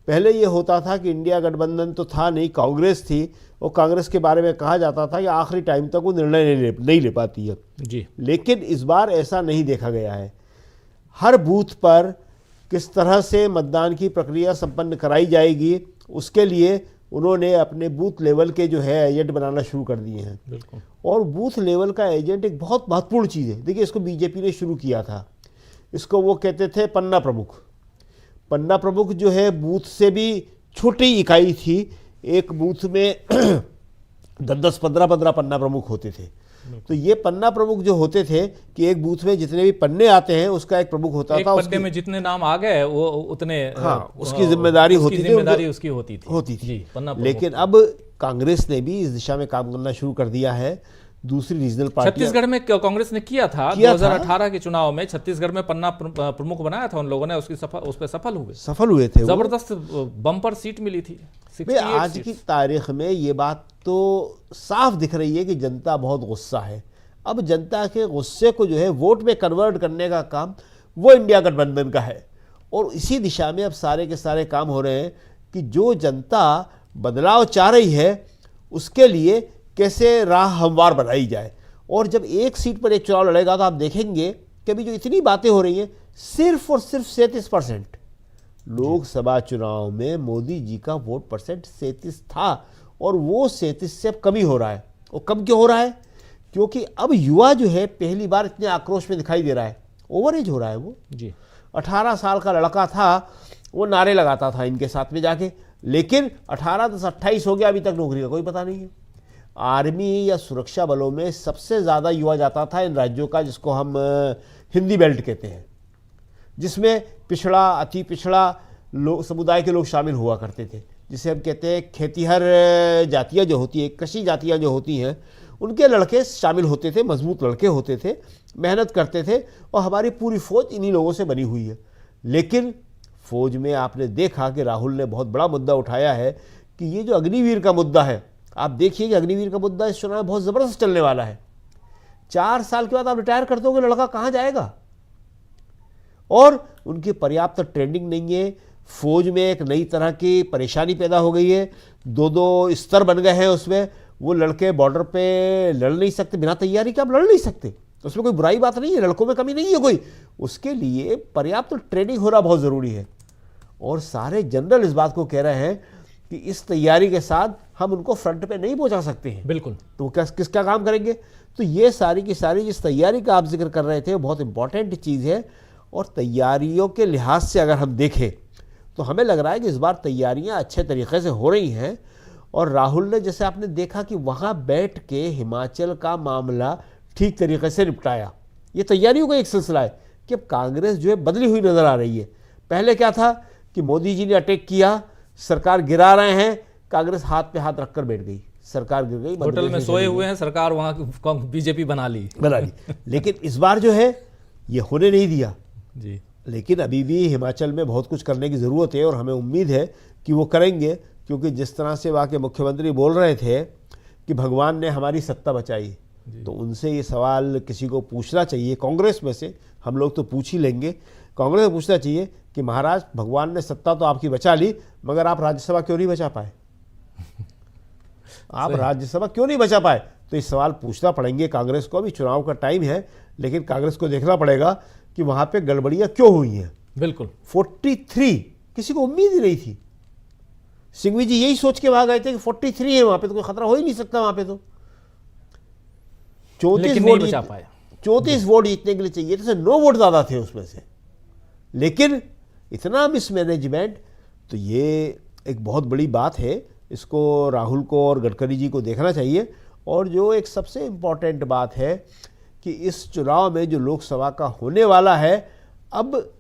पहले ये होता था कि इंडिया गठबंधन तो था नहीं, कांग्रेस थी, और कांग्रेस के बारे में कहा जाता था कि आखिरी टाइम तक वो निर्णय नहीं ले पाती है जी। लेकिन इस बार ऐसा नहीं देखा गया है। हर बूथ पर किस तरह से मतदान की प्रक्रिया संपन्न कराई जाएगी, उसके लिए उन्होंने अपने बूथ लेवल के जो है एजेंट बनाना शुरू कर दिए हैं। बिल्कुल। और बूथ लेवल का एजेंट एक बहुत महत्वपूर्ण चीज़ है। देखिए, इसको बीजेपी ने शुरू किया था, इसको वो कहते थे पन्ना प्रमुख। पन्ना प्रमुख जो है बूथ से भी छोटी इकाई थी, एक बूथ में 10-10, 15-15 पन्ना प्रमुख होते थे। तो ये पन्ना प्रमुख जो होते थे कि एक बूथ में जितने भी पन्ने आते हैं उसका एक प्रमुख होता था। पन्ने में जितने नाम आ गए वो उतने, हाँ, उसकी जिम्मेदारी होती थी, उसकी होती थी जी, पन्ना प्रमुख। लेकिन अब कांग्रेस ने भी इस दिशा में काम करना शुरू कर दिया है। दूसरी रीजनल पार्टी छत्तीसगढ़ में कांग्रेस ने किया था 2018 के चुनाव में, छत्तीसगढ़ में पन्ना प्रमुख बनाया था उन लोगों ने, उस पर सफल हुए थे। जबरदस्त बम्पर सीट मिली थी। आज की तारीख में ये बात तो साफ दिख रही है कि जनता बहुत गुस्सा है। अब जनता के गुस्से को जो है वोट में कन्वर्ट करने का काम वो इंडिया गठबंधन का है, और इसी दिशा में अब सारे के सारे काम हो रहे हैं कि जो जनता बदलाव चाह रही है उसके लिए कैसे राह हमवार बनाई जाए। और जब एक सीट पर एक चुनाव लड़ेगा तो आप देखेंगे कि अभी जो इतनी बातें हो रही हैं, सिर्फ और सिर्फ 37% लोकसभा चुनाव में मोदी जी का वोट परसेंट 37 था, और वो 37 से अब कमी हो रहा है। और कम क्यों हो रहा है? क्योंकि अब युवा जो है पहली बार इतने आक्रोश में दिखाई दे रहा है। ओवर एज हो रहा है वो जी। 18 साल का लड़का था, वो नारे लगाता था इनके साथ में जाके, लेकिन 18-28 हो गया, अभी तक नौकरी का कोई पता नहीं है। आर्मी या सुरक्षा बलों में सबसे ज़्यादा युवा जाता था इन राज्यों का, जिसको हम हिंदी बेल्ट कहते हैं, जिसमें पिछड़ा, अति पिछड़ा समुदाय के लोग शामिल हुआ करते थे, जिसे हम कहते हैं खेतीहर जातियाँ जो होती हैं, कृषि जातियाँ जो होती हैं, उनके लड़के शामिल होते थे, मजबूत लड़के होते थे, मेहनत करते थे, और हमारी पूरी फौज इन्हीं लोगों से बनी हुई है। लेकिन फौज में आपने देखा कि राहुल ने बहुत बड़ा मुद्दा उठाया है कि ये जो अग्निवीर का मुद्दा है, आप देखिए कि अग्निवीर का मुद्दा इस चुनाव में बहुत ज़बरदस्त चलने वाला है। 4 साल के बाद आप रिटायर कर दोगे, लड़का कहाँ जाएगा? और उनकी पर्याप्त ट्रेनिंग नहीं है, फौज में एक नई तरह की परेशानी पैदा हो गई है, 2-2 स्तर बन गए हैं उसमें। वो लड़के बॉर्डर पे लड़ नहीं सकते, बिना तैयारी के आप लड़ नहीं सकते, उसमें कोई बुराई बात नहीं है, लड़कों में कमी नहीं है कोई, उसके लिए पर्याप्त ट्रेनिंग होना बहुत ज़रूरी है। और सारे जनरल इस बात को कह रहे हैं कि इस तैयारी के साथ हम उनको फ्रंट पे नहीं पहुंचा सकते हैं। बिल्कुल। तो किसका काम करेंगे? तो ये सारी की सारी जिस तैयारी का आप जिक्र कर रहे थे वो बहुत इंपॉर्टेंट चीज़ है। और तैयारियों के लिहाज से अगर हम देखें तो हमें लग रहा है कि इस बार तैयारियां अच्छे तरीके से हो रही हैं। और राहुल ने, जैसे आपने देखा कि वहाँ बैठ के हिमाचल का मामला ठीक तरीके से निपटाया, ये तैयारियों का एक सिलसिला है कि अब कांग्रेस जो है बदली हुई नज़र आ रही है। पहले क्या था कि मोदी जी ने अटैक किया, सरकार गिरा रहे हैं, कांग्रेस हाथ पे हाथ रखकर बैठ गई, सरकार गिर गई, होटल में सोए हुए हैं, सरकार वहाँ बीजेपी बना ली। लेकिन इस बार जो है ये होने नहीं दिया जी। लेकिन अभी भी हिमाचल में बहुत कुछ करने की ज़रूरत है, और हमें उम्मीद है कि वो करेंगे, क्योंकि जिस तरह से वहाँ के मुख्यमंत्री बोल रहे थे कि भगवान ने हमारी सत्ता बचाई, तो उनसे ये सवाल किसी को पूछना चाहिए कांग्रेस में से। हम लोग तो पूछ ही लेंगे, कांग्रेस में पूछना चाहिए कि महाराज, भगवान ने सत्ता तो आपकी बचा ली, मगर आप राज्यसभा क्यों नहीं बचा पाए? आप राज्यसभा क्यों नहीं बचा पाए? तो ये सवाल पूछना पड़ेंगे कांग्रेस को। अभी चुनाव का टाइम है, लेकिन कांग्रेस को देखना पड़ेगा कि वहाँ पे गड़बड़ियाँ क्यों हुई हैं। बिल्कुल। 43, किसी को उम्मीद ही नहीं थी। सिंघवी जी यही सोच के वहाँ गए थे कि 43 है, वहाँ पे तो कोई खतरा हो ही नहीं सकता। वहाँ पे तो 34 वोट बचा पाए, 34 वोट जीतने के लिए चाहिए थे, 9 वोट ज़्यादा थे उसमें से। लेकिन इतना मिसमैनेजमेंट, तो ये एक बहुत बड़ी बात है। इसको राहुल को और गडकरी जी को देखना चाहिए। और जो एक सबसे इम्पॉर्टेंट बात है कि इस चुनाव में जो लोकसभा का होने वाला है, अब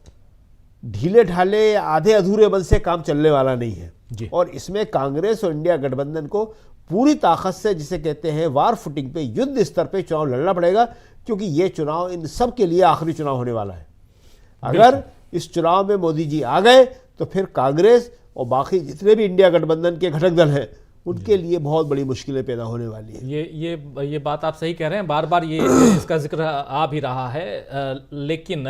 ढीले ढाले आधे अधूरे बल से काम चलने वाला नहीं है जी। और इसमें कांग्रेस और इंडिया गठबंधन को पूरी ताकत से, जिसे कहते हैं वार फुटिंग पे, युद्ध स्तर पे चुनाव लड़ना पड़ेगा, क्योंकि ये चुनाव इन सब के लिए आखिरी चुनाव होने वाला है। अगर इस चुनाव में मोदी जी आ गए तो फिर कांग्रेस और बाकी जितने भी इंडिया गठबंधन के घटक दल हैं उनके लिए बहुत बड़ी मुश्किलें पैदा होने वाली है। ये बात आप सही कह रहे हैं, बार बार ये इसका जिक्र आ भी रहा है। लेकिन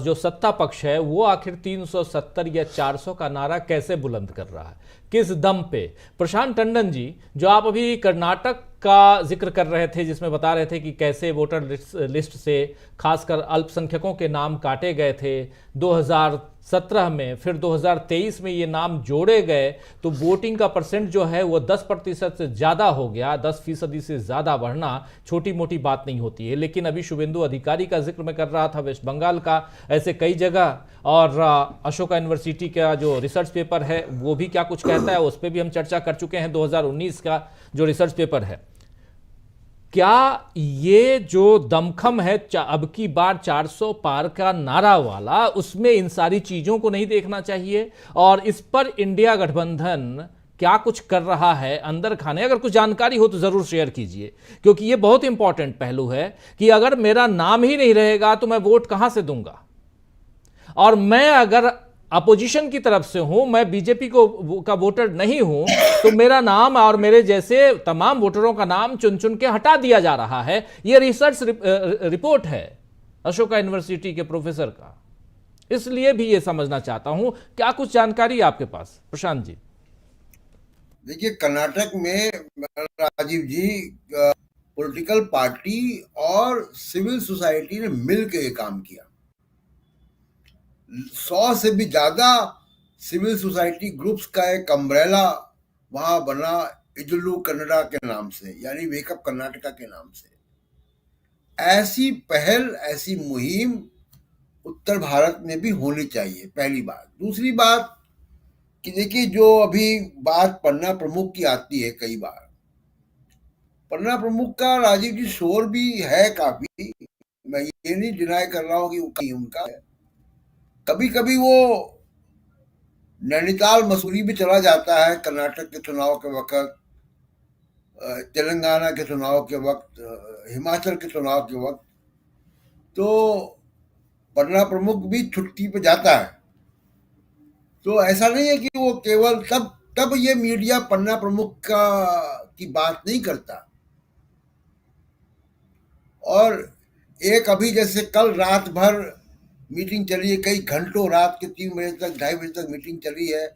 जो सत्ता पक्ष है वो आखिर 370 या 400 का नारा कैसे बुलंद कर रहा है? किस दम पे? प्रशांत टंडन जी, जो आप अभी कर्नाटक का जिक्र कर रहे थे, जिसमें बता रहे थे कि कैसे वोटर लिस्ट से खासकर अल्पसंख्यकों के नाम काटे गए थे 2017 में, फिर 2023 में ये नाम जोड़े गए तो वोटिंग का परसेंट जो है वो 10% से ज़्यादा हो गया। 10% से ज़्यादा बढ़ना छोटी मोटी बात नहीं होती है। लेकिन अभी शुभेंदु अधिकारी का जिक्र मैं कर रहा था, वेस्ट बंगाल का, ऐसे कई जगह, और अशोका यूनिवर्सिटी का जो रिसर्च पेपर है वो भी क्या कुछ कहता है, उस पर भी हम चर्चा कर चुके हैं। 2019 का जो रिसर्च पेपर है, क्या ये जो दमखम है अब की बार 400 पार का नारा वाला, उसमें इन सारी चीजों को नहीं देखना चाहिए? और इस पर इंडिया गठबंधन क्या कुछ कर रहा है अंदर खाने? अगर कुछ जानकारी हो तो जरूर शेयर कीजिए, क्योंकि ये बहुत इंपॉर्टेंट पहलू है कि अगर मेरा नाम ही नहीं रहेगा तो मैं वोट कहां से दूंगा। और मैं अगर अपोजिशन की तरफ से हूं, मैं बीजेपी का वोटर नहीं हूं, तो मेरा नाम और मेरे जैसे तमाम वोटरों का नाम चुन चुन के हटा दिया जा रहा है। यह रिसर्च रिपोर्ट है अशोका यूनिवर्सिटी के प्रोफेसर का। इसलिए भी यह समझना चाहता हूं, क्या कुछ जानकारी आपके पास, प्रशांत जी? देखिए, कर्नाटक में राजीव जी, पॉलिटिकल पार्टी और सिविल सोसाइटी ने मिलकर ये काम किया। 100 से भी ज्यादा सिविल सोसाइटी ग्रुप्स का एक अम्ब्रेला वहां बना, इजुलू कन्नडा के नाम से, यानी वेकअप कर्नाटका के नाम से। ऐसी पहल, ऐसी मुहिम उत्तर भारत में भी होनी चाहिए, पहली बात। दूसरी बात कि देखिए, जो अभी बात पन्ना प्रमुख की आती है, कई बार पन्ना प्रमुख का राजीव जी शोर भी है काफी, मैं ये नहीं डिनाई कर रहा हूं कि उनका है। कभी कभी वो नैनीताल मसूरी भी चला जाता है कर्नाटक के चुनाव के वक्त, तेलंगाना के चुनाव के वक्त, हिमाचल के चुनाव के वक्त, तो पन्ना प्रमुख भी छुट्टी पे जाता है। तो ऐसा नहीं है कि वो केवल तब ये मीडिया पन्ना प्रमुख की बात नहीं करता। और एक अभी जैसे कल रात भर मीटिंग चली है, कई घंटों, रात के 3 बजे तक, 2:30 बजे तक मीटिंग चली है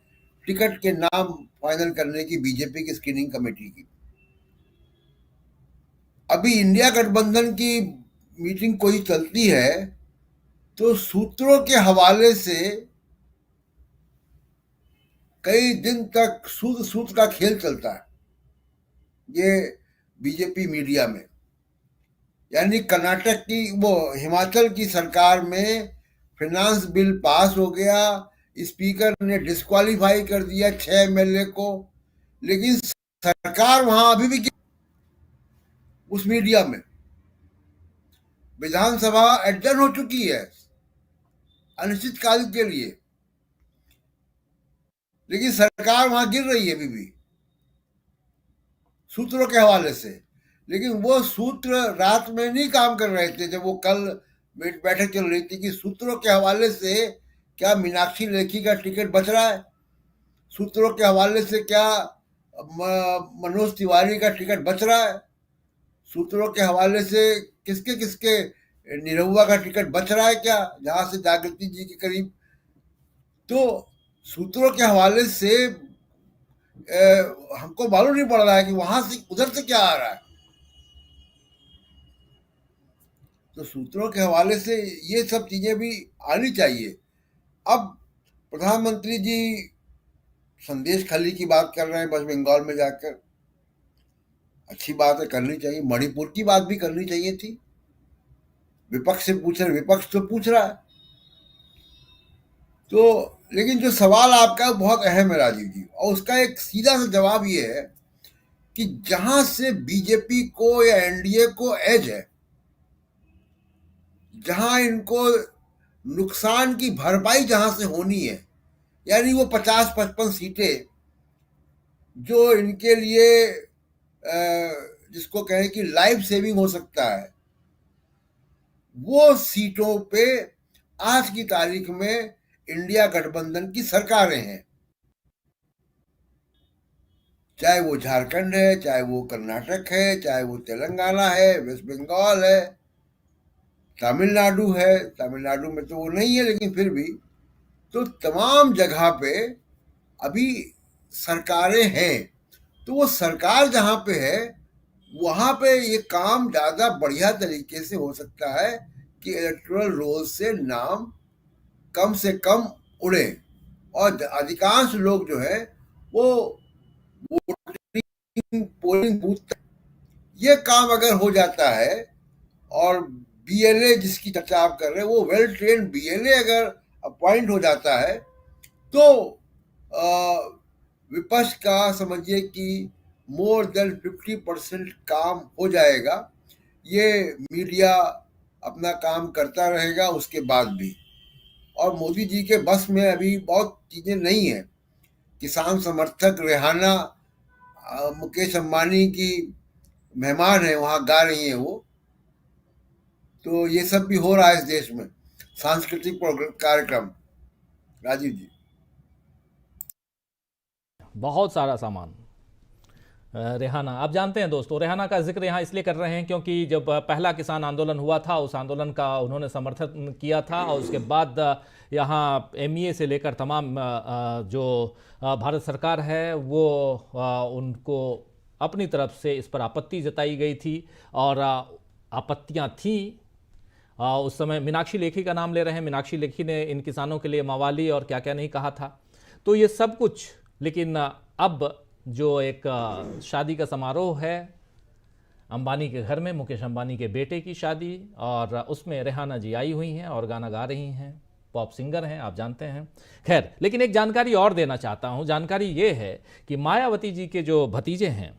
टिकट के नाम फाइनल करने की, बीजेपी की स्क्रीनिंग कमेटी की। अभी इंडिया गठबंधन की मीटिंग कोई चलती है तो सूत्रों के हवाले से कई दिन तक सूत्र का खेल चलता है ये बीजेपी मीडिया में। यानी कर्नाटक की, वो हिमाचल की सरकार में फाइनेंस बिल पास हो गया, स्पीकर ने डिस्क्वालीफाई कर दिया 6 एमएलए को, लेकिन सरकार वहां अभी भी उस मीडिया में विधानसभा एडजर्न हो चुकी है अनिश्चितकाल के लिए, लेकिन सरकार वहां गिर रही है अभी भी सूत्रों के हवाले से। लेकिन वो सूत्र रात में नहीं काम कर रहे थे जब वो कल बैठक चल रही थी कि सूत्रों के हवाले से क्या मीनाक्षी लेखी का टिकट बच रहा है, सूत्रों के हवाले से क्या मनोज तिवारी का टिकट बच रहा है, सूत्रों के हवाले से किसके निरहुआ का टिकट बच रहा है क्या, जहां से जागृति जी के करीब। तो सूत्रों के हवाले से हमको मालूम नहीं पड़ रहा है कि वहां से उधर से क्या आ रहा है। तो सूत्रों के हवाले से ये सब चीजें भी आनी चाहिए। अब प्रधानमंत्री जी संदेश खली की बात कर रहे हैं वेस्ट बंगाल में जाकर, अच्छी बात है, करनी चाहिए। मणिपुर की बात भी करनी चाहिए थी। विपक्ष से पूछ रहे, विपक्ष तो पूछ रहा है। तो लेकिन जो सवाल आपका बहुत अहम है राजीव जी, और उसका एक सीधा सा जवाब ये है कि जहां से बीजेपी को या एनडीए को एज है, जहां इनको नुकसान की भरपाई जहां से होनी है, यानी वो 50-55 सीटें जो इनके लिए जिसको कहें कि लाइफ सेविंग हो सकता है, वो सीटों पे आज की तारीख में इंडिया गठबंधन की सरकारें हैं। चाहे वो झारखंड है, चाहे वो कर्नाटक है, चाहे वो तेलंगाना है, वेस्ट बंगाल है, तमिलनाडु है। तमिलनाडु में तो वो नहीं है, लेकिन फिर भी तो तमाम जगह पे अभी सरकारें हैं, तो वो सरकार जहाँ पे है वहाँ पे ये काम ज़्यादा बढ़िया तरीके से हो सकता है कि इलेक्टोरल रोल से नाम कम से कम उड़े और अधिकांश लोग जो है वो पोलिंग बूथ तक, ये काम अगर हो जाता है और बीएलए जिसकी चर्चा आप कर रहे हैं वो वेल ट्रेन बीएलए अगर अपॉइंट हो जाता है तो विपक्ष का समझिए कि मोर देन 50% काम हो जाएगा। ये मीडिया अपना काम करता रहेगा उसके बाद भी, और मोदी जी के बस में अभी बहुत चीजें नहीं है। किसान समर्थक रेहाना मुकेश अंबानी की मेहमान है, वहां गा रही है वो, तो ये सब भी हो रहा है इस देश में, सांस्कृतिक कार्यक्रम। राजीव जी, बहुत सारा सामान। रेहाना, आप जानते हैं दोस्तों, रेहाना का जिक्र यहाँ इसलिए कर रहे हैं क्योंकि जब पहला किसान आंदोलन हुआ था उस आंदोलन का उन्होंने समर्थन किया था और उसके बाद यहाँ एमईए से लेकर तमाम जो भारत सरकार है वो उनको अपनी तरफ से इस पर आपत्ति जताई गई थी और आपत्तियाँ थीं। उस समय मीनाक्षी लेखी का नाम ले रहे हैं, मीनाक्षी लेखी ने इन किसानों के लिए मवाली और क्या क्या नहीं कहा था, तो ये सब कुछ। लेकिन अब जो एक शादी का समारोह है अंबानी के घर में, मुकेश अंबानी के बेटे की शादी, और उसमें रेहाना जी आई हुई हैं और गाना गा रही हैं, पॉप सिंगर हैं, आप जानते हैं। खैर, लेकिन एक जानकारी और देना चाहता हूं। जानकारी ये है कि मायावती जी के जो भतीजे हैं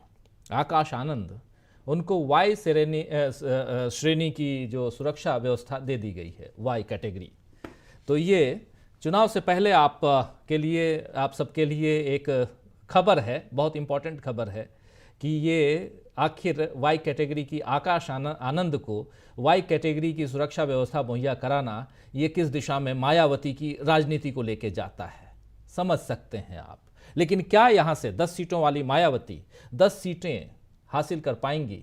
आकाश आनंद, उनको वाई श्रेणी की जो सुरक्षा व्यवस्था दे दी गई है, वाई कैटेगरी। तो ये चुनाव से पहले आप सबके लिए एक खबर है, बहुत इंपॉर्टेंट खबर है कि ये आखिर वाई कैटेगरी की आकाश आनंद को वाई कैटेगरी की सुरक्षा व्यवस्था मुहैया कराना ये किस दिशा में मायावती की राजनीति को लेके जाता है, समझ सकते हैं आप। लेकिन क्या यहाँ से 10 सीटों वाली मायावती 10 सीटें हासिल कर पाएंगी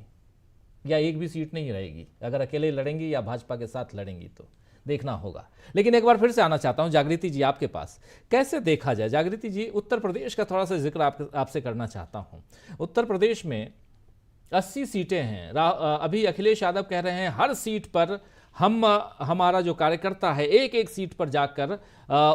या एक भी सीट नहीं रहेगी? अगर अकेले लड़ेंगी या भाजपा के साथ लड़ेंगी तो देखना होगा। लेकिन एक बार फिर से आना चाहता हूं जागृति जी आपके पास, कैसे देखा जाए? जागृति जी, उत्तर प्रदेश का थोड़ा सा जिक्र आपसे करना चाहता हूं। उत्तर प्रदेश में 80 सीटें हैं। अभी अखिलेश यादव कह रहे हैं हर सीट पर हमारा जो कार्यकर्ता है एक एक सीट पर जाकर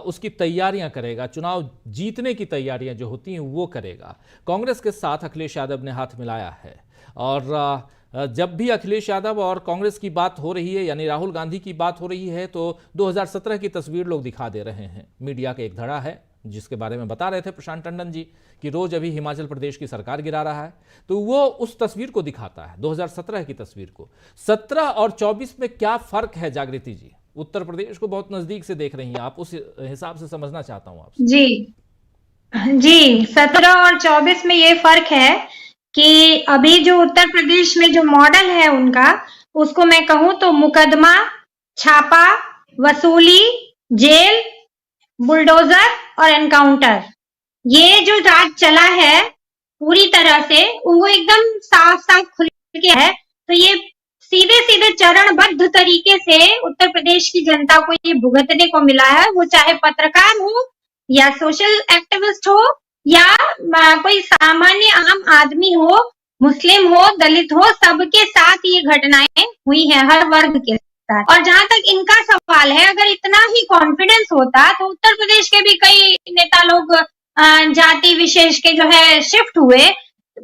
उसकी तैयारियां करेगा, चुनाव जीतने की तैयारियां जो होती हैं वो करेगा। कांग्रेस के साथ अखिलेश यादव ने हाथ मिलाया है और जब भी अखिलेश यादव और कांग्रेस की बात हो रही है, यानी राहुल गांधी की बात हो रही है, तो 2017 की तस्वीर लोग दिखा दे रहे हैं। मीडिया का एक धड़ा है जिसके बारे में बता रहे थे प्रशांत टंडन जी कि रोज अभी हिमाचल प्रदेश की सरकार गिरा रहा है, तो वो उस तस्वीर को दिखाता है, 2017 की तस्वीर को। 17 और 24 में क्या फर्क है जागृति जी? उत्तर प्रदेश को बहुत नजदीक से देख रही हैं आप, उस हिसाब से समझना चाहता हूं आपसे। जी 17 और 24 में ये फर्क है कि अभी जो उत्तर प्रदेश में जो मॉडल है उनका, उसको मैं कहूं तो मुकदमा, छापा, वसूली, जेल, बुलडोजर और एनकाउंटर, ये जो राज चला है पूरी तरह से, वो एकदम साफ साफ खुल के है। तो ये सीधे सीधे चरणबद्ध तरीके से उत्तर प्रदेश की जनता को ये भुगतने को मिला है, वो चाहे पत्रकार हो या सोशल एक्टिविस्ट हो या कोई सामान्य आम आदमी हो, मुस्लिम हो, दलित हो, सबके साथ ये घटनाएं हुई हैं, हर वर्ग के साथ। और जहां तक इनका सवाल है, अगर इतना ही कॉन्फिडेंस होता तो उत्तर प्रदेश के भी कई नेता लोग जाति विशेष के जो है शिफ्ट हुए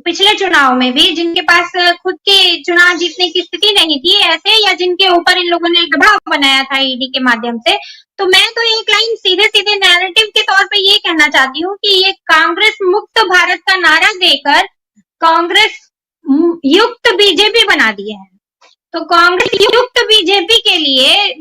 पिछले चुनाव में भी, जिनके पास खुद के चुनाव जीतने की स्थिति नहीं थी ऐसे, या जिनके ऊपर इन लोगों ने दबाव बनाया था ईडी के माध्यम से। तो मैं तो एक लाइन सीधे सीधे नैरेटिव के तौर पे ये कहना चाहती हूँ कि ये कांग्रेस मुक्त भारत का नारा देकर कांग्रेस युक्त बीजेपी बना दिए हैं। तो कांग्रेस युक्त बीजेपी के लिए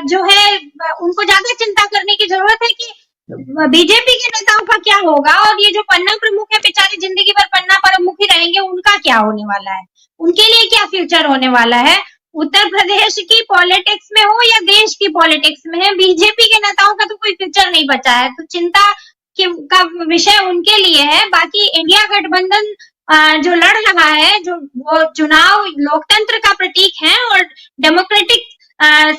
जो है उनको ज्यादा चिंता करने की जरूरत है कि बीजेपी के नेताओं का क्या होगा, और ये जो पन्ना प्रमुख है बेचारे जिंदगी भर पन्ना प्रमुख ही रहेंगे, उनका क्या होने वाला है, उनके लिए क्या फ्यूचर होने वाला है। उत्तर प्रदेश की पॉलिटिक्स में हो या देश की पॉलिटिक्स में है, बीजेपी के नेताओं का तो कोई फ्यूचर नहीं बचा है। तो चिंता का विषय उनके लिए है। बाकी इंडिया गठबंधन जो लड़ रहा है, जो वो चुनाव लोकतंत्र का प्रतीक है और डेमोक्रेटिक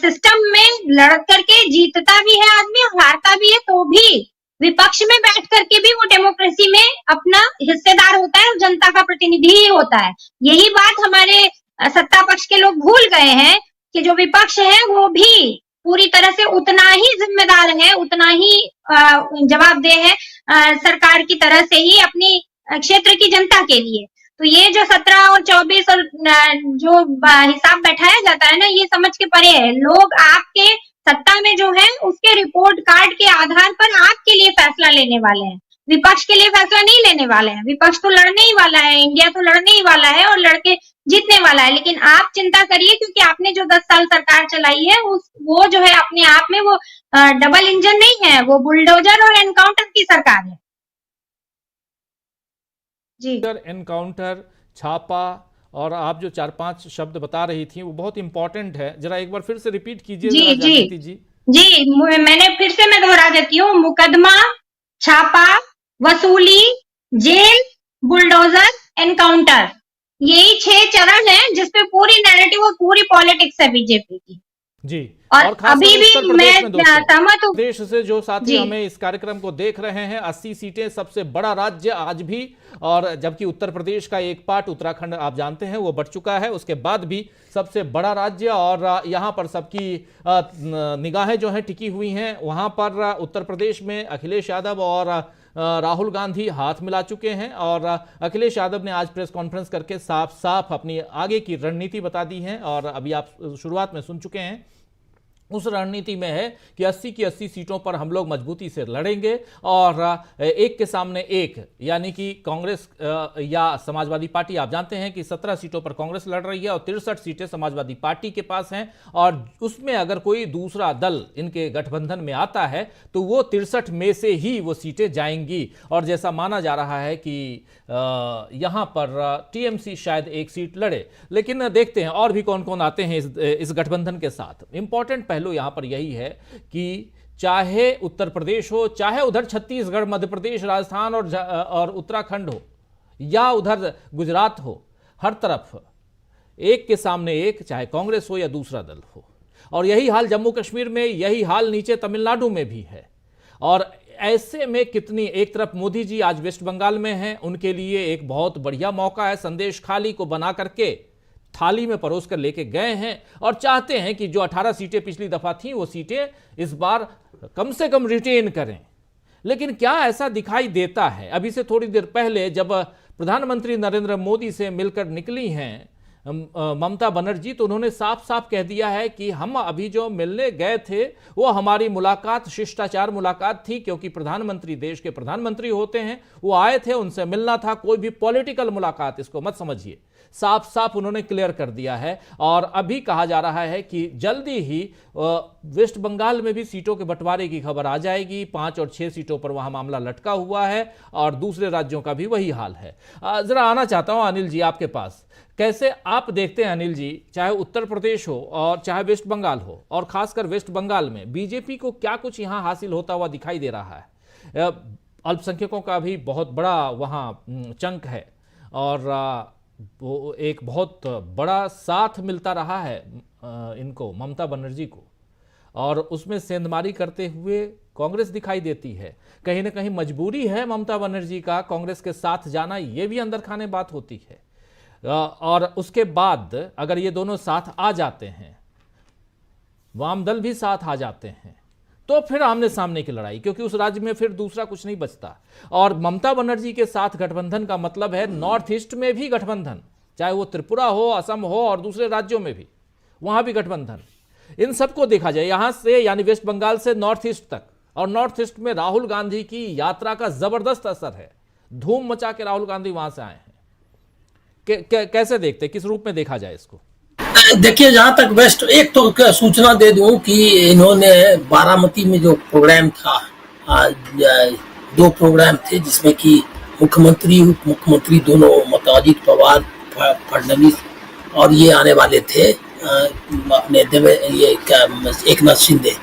सिस्टम में लड़ करके जीतता भी है आदमी और हारता भी है, तो भी विपक्ष में बैठ करके भी वो डेमोक्रेसी में अपना हिस्सेदार होता है और जनता का प्रतिनिधि ही होता है। यही बात हमारे सत्ता पक्ष के लोग भूल गए हैं कि जो विपक्ष है वो भी पूरी तरह से उतना ही जिम्मेदार है, उतना ही जवाबदेह है सरकार की तरह से ही अपनी क्षेत्र की जनता के लिए। तो ये जो 17 और 24 और जो हिसाब बैठाया जाता है ना, ये समझ के परे है। लोग आपके सत्ता में जो है उसके रिपोर्ट कार्ड के आधार पर आपके लिए फैसला लेने वाले हैं, विपक्ष के लिए फैसला नहीं लेने वाले हैं। विपक्ष तो लड़ने ही वाला है, इंडिया तो लड़ने ही वाला है और लड़के जीतने वाला है। लेकिन आप चिंता करिए, क्योंकि आपने जो 10 साल सरकार चलाई है वो जो है अपने आप में वो डबल इंजन नहीं है, वो बुलडोजर और एनकाउंटर की सरकार है जी। एनकाउंटर, छापा और आप जो 4-5 शब्द बता रही थी वो बहुत इंपॉर्टेंट है, जरा एक बार फिर से रिपीट कीजिए जी। मैंने फिर से मैं दोहरा देती हूँ, मुकदमा, छापा, वसूली, जेल, बुलडोजर, एनकाउंटर, यही 6 चरण है जिसपे पूरी नैरेटिव और पूरी पॉलिटिक्स है बीजेपी की जी। और अभी भी मैं सहमत हूँ। देश से जो साथी हमें इस कार्यक्रम को देख रहे हैं, 80 सीटें, सबसे बड़ा राज्य आज भी, और जबकि उत्तर प्रदेश का एक पार्ट उत्तराखंड आप जानते हैं वो बट चुका है, उसके बाद भी सबसे बड़ा राज्य, और यहाँ पर सबकी निगाहें जो हैं टिकी हुई हैं। वहाँ पर उत्तर प्रदेश में अखिलेश यादव और राहुल गांधी हाथ मिला चुके हैं, और अखिलेश यादव ने आज प्रेस कॉन्फ्रेंस करके साफ साफ अपनी आगे की रणनीति बता दी है, और अभी आप शुरुआत में सुन चुके हैं। उस रणनीति में है कि 80 की 80 सीटों पर हम लोग मजबूती से लड़ेंगे, और एक के सामने एक, यानी कि कांग्रेस या समाजवादी पार्टी, आप जानते हैं कि 17 सीटों पर कांग्रेस लड़ रही है और 63 सीटें समाजवादी पार्टी के पास हैं, और उसमें अगर कोई दूसरा दल इनके गठबंधन में आता है तो वो 63 में से ही वो सीटें जाएंगी। और जैसा माना जा रहा है कि यहाँ पर टीएमसी शायद एक सीट लड़े, लेकिन देखते हैं और भी कौन कौन आते हैं इस गठबंधन के साथ। इंपॉर्टेंट पहलू यहां पर यही है कि चाहे उत्तर प्रदेश हो, चाहे उधर छत्तीसगढ़, मध्य प्रदेश, राजस्थान और उत्तराखंड हो, या उधर गुजरात हो, हर तरफ एक के सामने एक, चाहे कांग्रेस हो या दूसरा दल हो। और यही हाल जम्मू कश्मीर में, यही हाल नीचे तमिलनाडु में भी है। और ऐसे में कितनी, एक तरफ मोदी जी आज वेस्ट बंगाल में हैं, उनके लिए एक बहुत बढ़िया मौका है, संदेश खाली को बना करके थाली में परोस कर लेके गए हैं, और चाहते हैं कि जो 18 सीटें पिछली दफा थी वो सीटें इस बार कम से कम रिटेन करें। लेकिन क्या ऐसा दिखाई देता है? अभी से थोड़ी देर पहले जब प्रधानमंत्री नरेंद्र मोदी से मिलकर निकली हैं ममता बनर्जी, तो उन्होंने साफ साफ कह दिया है कि हम अभी जो मिलने गए थे वो हमारी मुलाकात शिष्टाचार मुलाकात थी, क्योंकि प्रधानमंत्री देश के प्रधानमंत्री होते हैं, वो आए थे, उनसे मिलना था, कोई भी पॉलिटिकल मुलाकात इसको मत समझिए। साफ साफ उन्होंने क्लियर कर दिया है। और अभी कहा जा रहा है कि जल्दी ही वेस्ट बंगाल में भी सीटों के बंटवारे की खबर आ जाएगी। 5 और 6 सीटों पर वहां मामला लटका हुआ है, और दूसरे राज्यों का भी वही हाल है। जरा आना चाहता हूं अनिल जी आपके पास, कैसे आप देखते हैं अनिल जी, चाहे उत्तर प्रदेश हो और चाहे वेस्ट बंगाल हो, और खासकर वेस्ट बंगाल में बीजेपी को क्या कुछ यहां हासिल होता हुआ दिखाई दे रहा है? अल्पसंख्यकों का भी बहुत बड़ा वहां चंक है, और वो एक बहुत बड़ा साथ मिलता रहा है इनको, ममता बनर्जी को, और उसमें सेंधमारी करते हुए कांग्रेस दिखाई देती है। कहीं ना कहीं मजबूरी है ममता बनर्जी का कांग्रेस के साथ जाना, ये भी अंदर खाने बात होती है। और उसके बाद अगर ये दोनों साथ आ जाते हैं, वाम दल भी साथ आ जाते हैं, तो फिर आमने सामने की लड़ाई, क्योंकि उस राज्य में फिर दूसरा कुछ नहीं बचता। और ममता बनर्जी के साथ गठबंधन का मतलब है नॉर्थ ईस्ट में भी गठबंधन, चाहे वो त्रिपुरा हो, असम हो, और दूसरे राज्यों में भी, वहां भी गठबंधन। इन सबको देखा जाए यहां से, यानी वेस्ट बंगाल से नॉर्थ ईस्ट तक, और नॉर्थ ईस्ट में राहुल गांधी की यात्रा का जबरदस्त असर है, धूम मचा के राहुल गांधी वहां से आए हैं। कैसे देखते, किस रूप में देखा जाए इसको? देखिए, जहां तक वेस्ट, एक तो सूचना दे दूं कि इन्होंने बारामती में जो प्रोग्राम था, 2 प्रोग्राम थे, जिसमें कि मुख्यमंत्री उप मुख्यमंत्री दोनों, अजित पवार, फडणवीस, और ये आने वाले थे अपने ये एकनाथ शिंदे,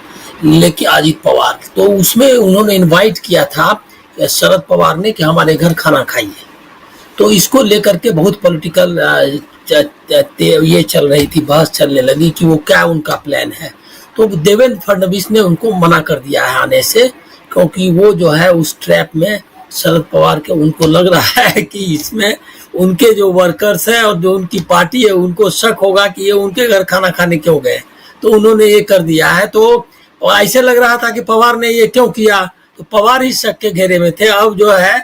लेकिन अजित पवार, तो उसमें उन्होंने इनवाइट किया था शरद पवार ने कि हमारे घर खाना खाइए। तो इसको लेकर के बहुत पॉलिटिकल ये चल रही थी, बहस चलने लगी कि वो क्या उनका प्लान है। तो देवेंद्र फडणवीस ने उनको मना कर दिया है आने से, क्योंकि वो जो है उस ट्रैप में शरद पवार के उनको लग रहा है कि इसमें उनके जो वर्कर्स हैं और जो उनकी पार्टी है उनको शक होगा कि ये उनके घर खाना खाने क्यों गए, तो उन्होंने ये कर दिया है। तो ऐसे लग रहा था कि पवार ने ये क्यों किया, तो पवार ही शक के घेरे में थे। अब जो है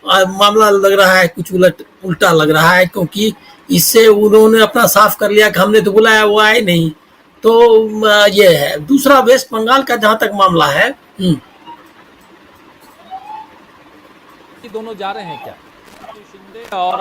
मामला लग रहा है कुछ उल्टा लग रहा है, क्योंकि इससे उन्होंने अपना साफ कर लिया कि हमने तो बुलाया, वो आए नहीं। तो ये है। दूसरा वेस्ट बंगाल का जहां तक मामला है, दोनों जा रहे हैं क्या शिंदे और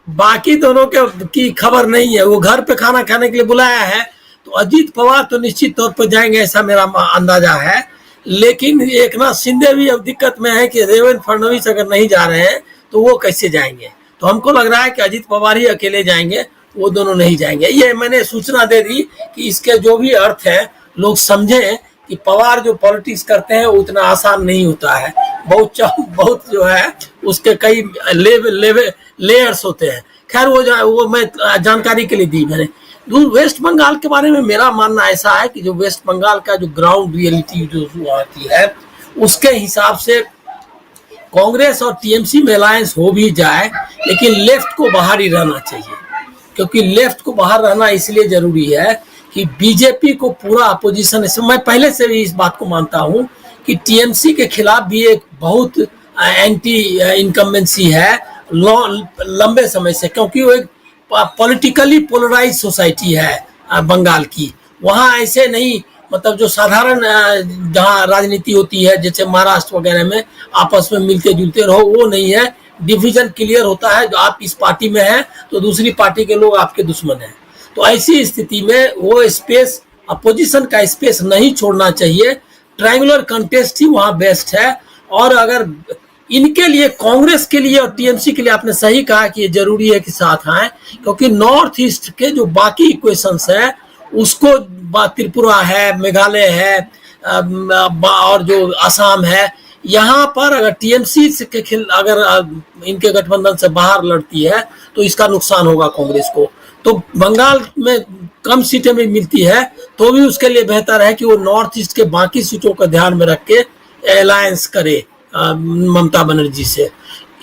बाकी दोनों की खबर नहीं है। वो घर पे खाना खाने के लिए बुलाया है, तो अजीत पवार तो निश्चित तौर पर जाएंगे ऐसा मेरा अंदाजा है। लेकिन एकनाथ शिंदे भी अब दिक्कत में है कि देवेंद्र फडणवीस अगर नहीं जा रहे हैं तो वो कैसे जाएंगे। तो हमको लग रहा है कि अजीत पवार ही अकेले जाएंगे, वो दोनों नहीं जाएंगे। ये मैंने सूचना दे दी कि इसके जो भी अर्थ है लोग समझें कि पवार जो पॉलिटिक्स करते हैं वो उतना आसान नहीं होता है। बहुत जो है उसके कई लेयर्स होते हैं। खैर वो मैं जानकारी के लिए दी मैंने। वेस्ट बंगाल के बारे में मेरा मानना ऐसा है कि जो वेस्ट बंगाल का जो ग्राउंड रियलिटी जो आती है उसके हिसाब से कांग्रेस और टीएमसी में अलायंस हो भी जाए, लेकिन लेफ्ट को बाहर ही रहना चाहिए। क्योंकि लेफ्ट को बाहर रहना इसलिए जरूरी है कि बीजेपी को पूरा अपोजिशन, मैं पहले से भी इस बात को मानता हूं कि टीएमसी के खिलाफ भी एक बहुत एंटी इनकम्बेंसी है लंबे समय से, क्योंकि वो एक पॉलिटिकली पोलराइज सोसाइटी है बंगाल की। वहाँ ऐसे नहीं, मतलब जो साधारण जहाँ राजनीति होती है जैसे महाराष्ट्र वगैरह में आपस में मिलते जुलते रहो, वो नहीं है। डिवीजन क्लियर होता है, जो आप इस पार्टी में हैं तो दूसरी पार्टी के लोग आपके दुश्मन हैं। तो ऐसी स्थिति में वो स्पेस, अपोजिशन का स्पेस नहीं छोड़ना चाहिए। ट्रायंगुलर कंटेस्ट ही वहाँ बेस्ट है। और अगर इनके लिए, कांग्रेस के लिए और टीएमसी के लिए आपने सही कहा कि ये जरूरी है कि साथ आए, क्योंकि नॉर्थ ईस्ट के जो बाकी इक्वेशंस है उसको, त्रिपुरा है, मेघालय है और जो असम है, यहाँ पर अगर टीएमसी के अगर इनके गठबंधन से बाहर लड़ती है तो इसका नुकसान होगा कांग्रेस को। तो बंगाल में कम सीटें भी मिलती है तो भी उसके लिए बेहतर है कि वो नॉर्थ ईस्ट के बाकी सीटों का ध्यान में रख के अलायंस करे ममता बनर्जी से।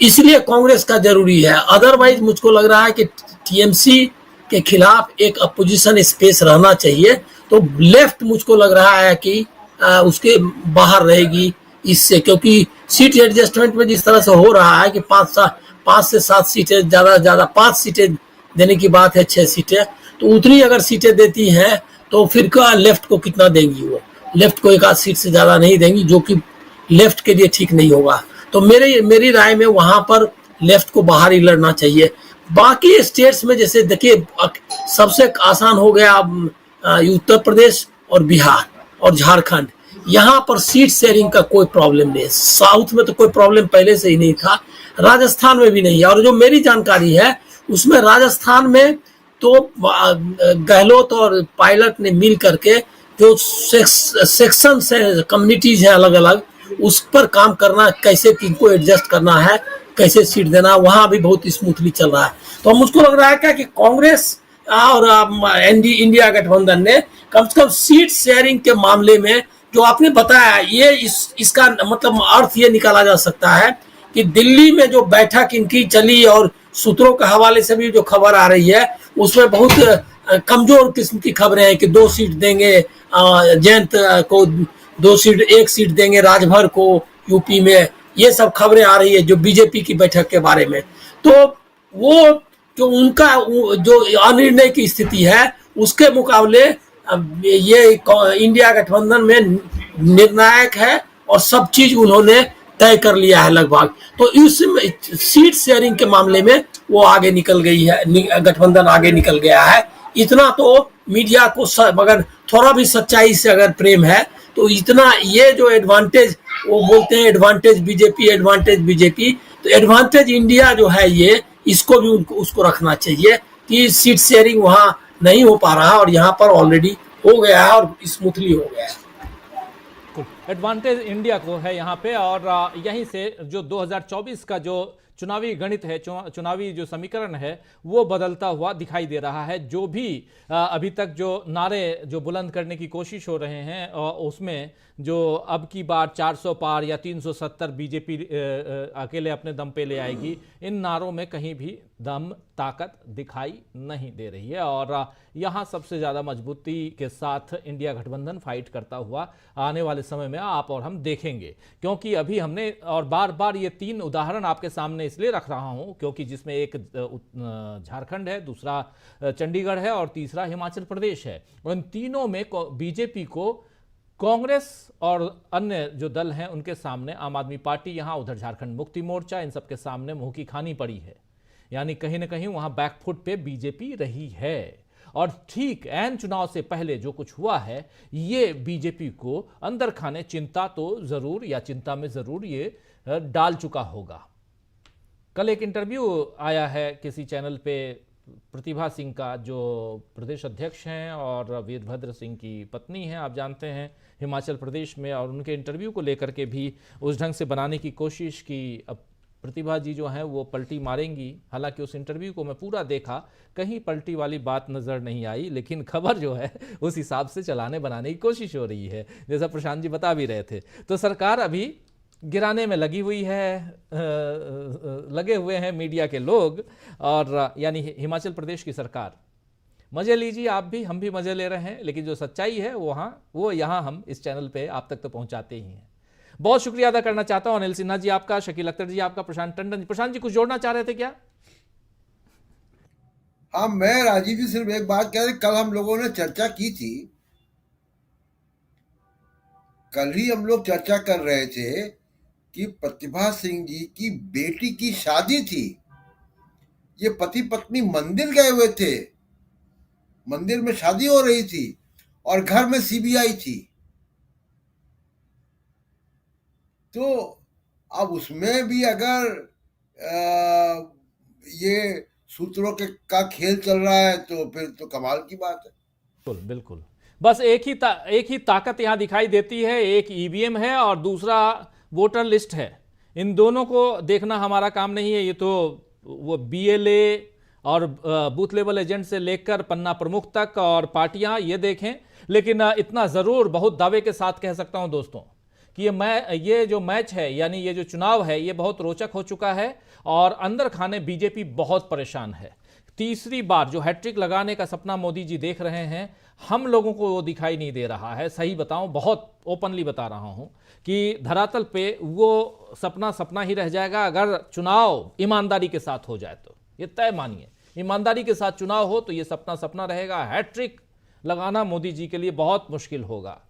इसलिए कांग्रेस का जरूरी है। अदरवाइज मुझको लग रहा है कि टीएमसी के खिलाफ एक अपोजिशन स्पेस रहना चाहिए। तो लेफ्ट मुझको लग रहा है कि उसके बाहर रहेगी इससे, क्योंकि सीट एडजस्टमेंट में जिस तरह से हो रहा है कि 5 से 7 सीटें, ज्यादा 5 सीटें देने की बात है, 6 सीटें, तो उतनी अगर सीटें देती हैं तो फिर लेफ्ट को कितना देंगी? वो लेफ्ट को 1 आध सीट से ज्यादा नहीं देंगी, जो कि लेफ्ट के लिए ठीक नहीं होगा। तो मेरी राय में वहां पर लेफ्ट को बाहर ही लड़ना चाहिए। बाकी स्टेट्स में जैसे देखिए, सबसे आसान हो गया उत्तर प्रदेश और बिहार और झारखंड, यहाँ पर सीट शेयरिंग का कोई प्रॉब्लम नहीं है। साउथ में तो कोई प्रॉब्लम पहले से ही नहीं था, राजस्थान में भी नहीं है। और जो मेरी जानकारी है उसमें राजस्थान में तो गहलोत और पायलट ने मिल करके जो सेक्शन है, कम्युनिटीज है अलग अलग, उस पर काम करना, कैसे किनको एडजस्ट करना है, कैसे सीट देना, वहां भी बहुत स्मूथली चल रहा है। तो मुझको लग रहा है क्या कि कांग्रेस और इंडिया गठबंधन ने कम से कम सीट शेयरिंग के मामले में जो आपने बताया, ये इसका मतलब अर्थ ये निकाला जा सकता है कि दिल्ली में जो बैठक इनकी चली और सूत्रों के हवाले से भी जो खबर आ रही है उसमें बहुत कमजोर किस्म की खबरें हैं कि 2 सीट देंगे जयंत को, 2 सीट, 1 सीट देंगे राजभर को यूपी में, ये सब खबरें आ रही है जो बीजेपी की बैठक के बारे में। तो वो जो उनका जो अनिर्णय की स्थिति है उसके मुकाबले ये इंडिया गठबंधन में निर्णायक है और सब चीज उन्होंने तय कर लिया है लगभग। तो इस सीट शेयरिंग के मामले में वो आगे निकल गई है, गठबंधन आगे निकल गया है। इतना तो मीडिया को अगर थोड़ा भी सच्चाई से अगर प्रेम है तो इतना, ये जो एडवांटेज वो बोलते हैं एडवांटेज बीजेपी, तो एडवांटेज इंडिया जो है ये, इसको भी उसको रखना चाहिए कि सीट शेयरिंग वहां नहीं हो पा रहा और यहाँ पर ऑलरेडी हो गया है और स्मूथली हो गया है। एडवांटेज इंडिया को है यहाँ पे। और यहीं से जो 2024 का जो चुनावी गणित है, चुनावी जो समीकरण है वो बदलता हुआ दिखाई दे रहा है। जो भी अभी तक जो नारे जो बुलंद करने की कोशिश हो रहे हैं उसमें जो अब की बार 400 पार या 370 बीजेपी अकेले अपने दम पे ले आएगी, इन नारों में कहीं भी दम ताकत दिखाई नहीं दे रही है। और यहाँ सबसे ज़्यादा मजबूती के साथ इंडिया गठबंधन फाइट करता हुआ आने वाले समय में आप और हम देखेंगे, क्योंकि अभी हमने और बार बार ये 3 उदाहरण आपके सामने इसलिए रख रहा हूँ क्योंकि जिसमें एक झारखंड है, दूसरा चंडीगढ़ है और तीसरा हिमाचल प्रदेश है। उन तीनों में बीजेपी को कांग्रेस और अन्य जो दल हैं उनके सामने, आम आदमी पार्टी यहाँ, उधर झारखंड मुक्ति मोर्चा, इन सबके सामने मुंह की खानी पड़ी है। यानी कहीं ना कहीं वहां बैकफुट पे बीजेपी रही है। और ठीक ऐन चुनाव से पहले जो कुछ हुआ है ये बीजेपी को अंदर खाने चिंता तो जरूर या चिंता में जरूर ये डाल चुका होगा। कल एक इंटरव्यू आया है किसी चैनल पे प्रतिभा सिंह का, जो प्रदेश अध्यक्ष हैं और वीरभद्र सिंह की पत्नी हैं, आप जानते हैं, हिमाचल प्रदेश में, और उनके इंटरव्यू को लेकर के भी उस ढंग से बनाने की कोशिश की। अब प्रतिभा जी जो हैं वो पलटी मारेंगी, हालांकि उस इंटरव्यू को मैं पूरा देखा, कहीं पलटी वाली बात नज़र नहीं आई, लेकिन खबर जो है उस हिसाब से चलाने बनाने की कोशिश हो रही है, जैसा प्रशांत जी बता भी रहे थे। तो सरकार अभी गिराने में लगी हुई है, लगे हुए हैं मीडिया के लोग, और यानी हिमाचल प्रदेश की सरकार। मज़े लीजिए आप भी, हम भी मज़े ले रहे हैं, लेकिन जो सच्चाई है वो यहाँ हम इस चैनल पे आप तक तो पहुँचाते ही हैं। बहुत शुक्रिया अदा करना चाहता हूँ अनिल सिन्हा जी आपका, शकील अख्तर जी आपका, प्रशांत टंडन जी। प्रशांत जी कुछ जोड़ना चाह रहे थे क्या? हाँ, मैं राजीव जी सिर्फ एक बात कह रहे, कल हम लोगों ने चर्चा की थी, कल ही हम लोग चर्चा कर रहे थे कि प्रतिभा सिंह जी की बेटी की शादी थी, ये पति पत्नी मंदिर गए हुए थे, मंदिर में शादी हो रही थी और घर में सीबीआई थी। तो अब उसमें भी अगर ये सूत्रों का खेल चल रहा है तो फिर तो कमाल की बात है। बिल्कुल बिल्कुल, बस एक ही ताकत यहाँ दिखाई देती है, एक ईवीएम है और दूसरा वोटर लिस्ट है। इन दोनों को देखना हमारा काम नहीं है, ये तो वो बीएलए और बूथ लेवल एजेंट से लेकर पन्ना प्रमुख तक और पार्टियां ये देखें। लेकिन इतना ज़रूर बहुत दावे के साथ कह सकता हूं दोस्तों कि ये जो मैच है, यानी ये जो चुनाव है, ये बहुत रोचक हो चुका है और अंदर खाने बीजेपी बहुत परेशान है। तीसरी बार जो हैट्रिक लगाने का सपना मोदी जी देख रहे हैं, हम लोगों को वो दिखाई नहीं दे रहा है। सही बताऊं, बहुत ओपनली बता रहा हूं कि धरातल पे वो सपना ही रह जाएगा अगर चुनाव ईमानदारी के साथ हो जाए तो। ये तय मानिए, ईमानदारी के साथ चुनाव हो तो ये सपना रहेगा। हैट्रिक लगाना मोदी जी के लिए बहुत मुश्किल होगा।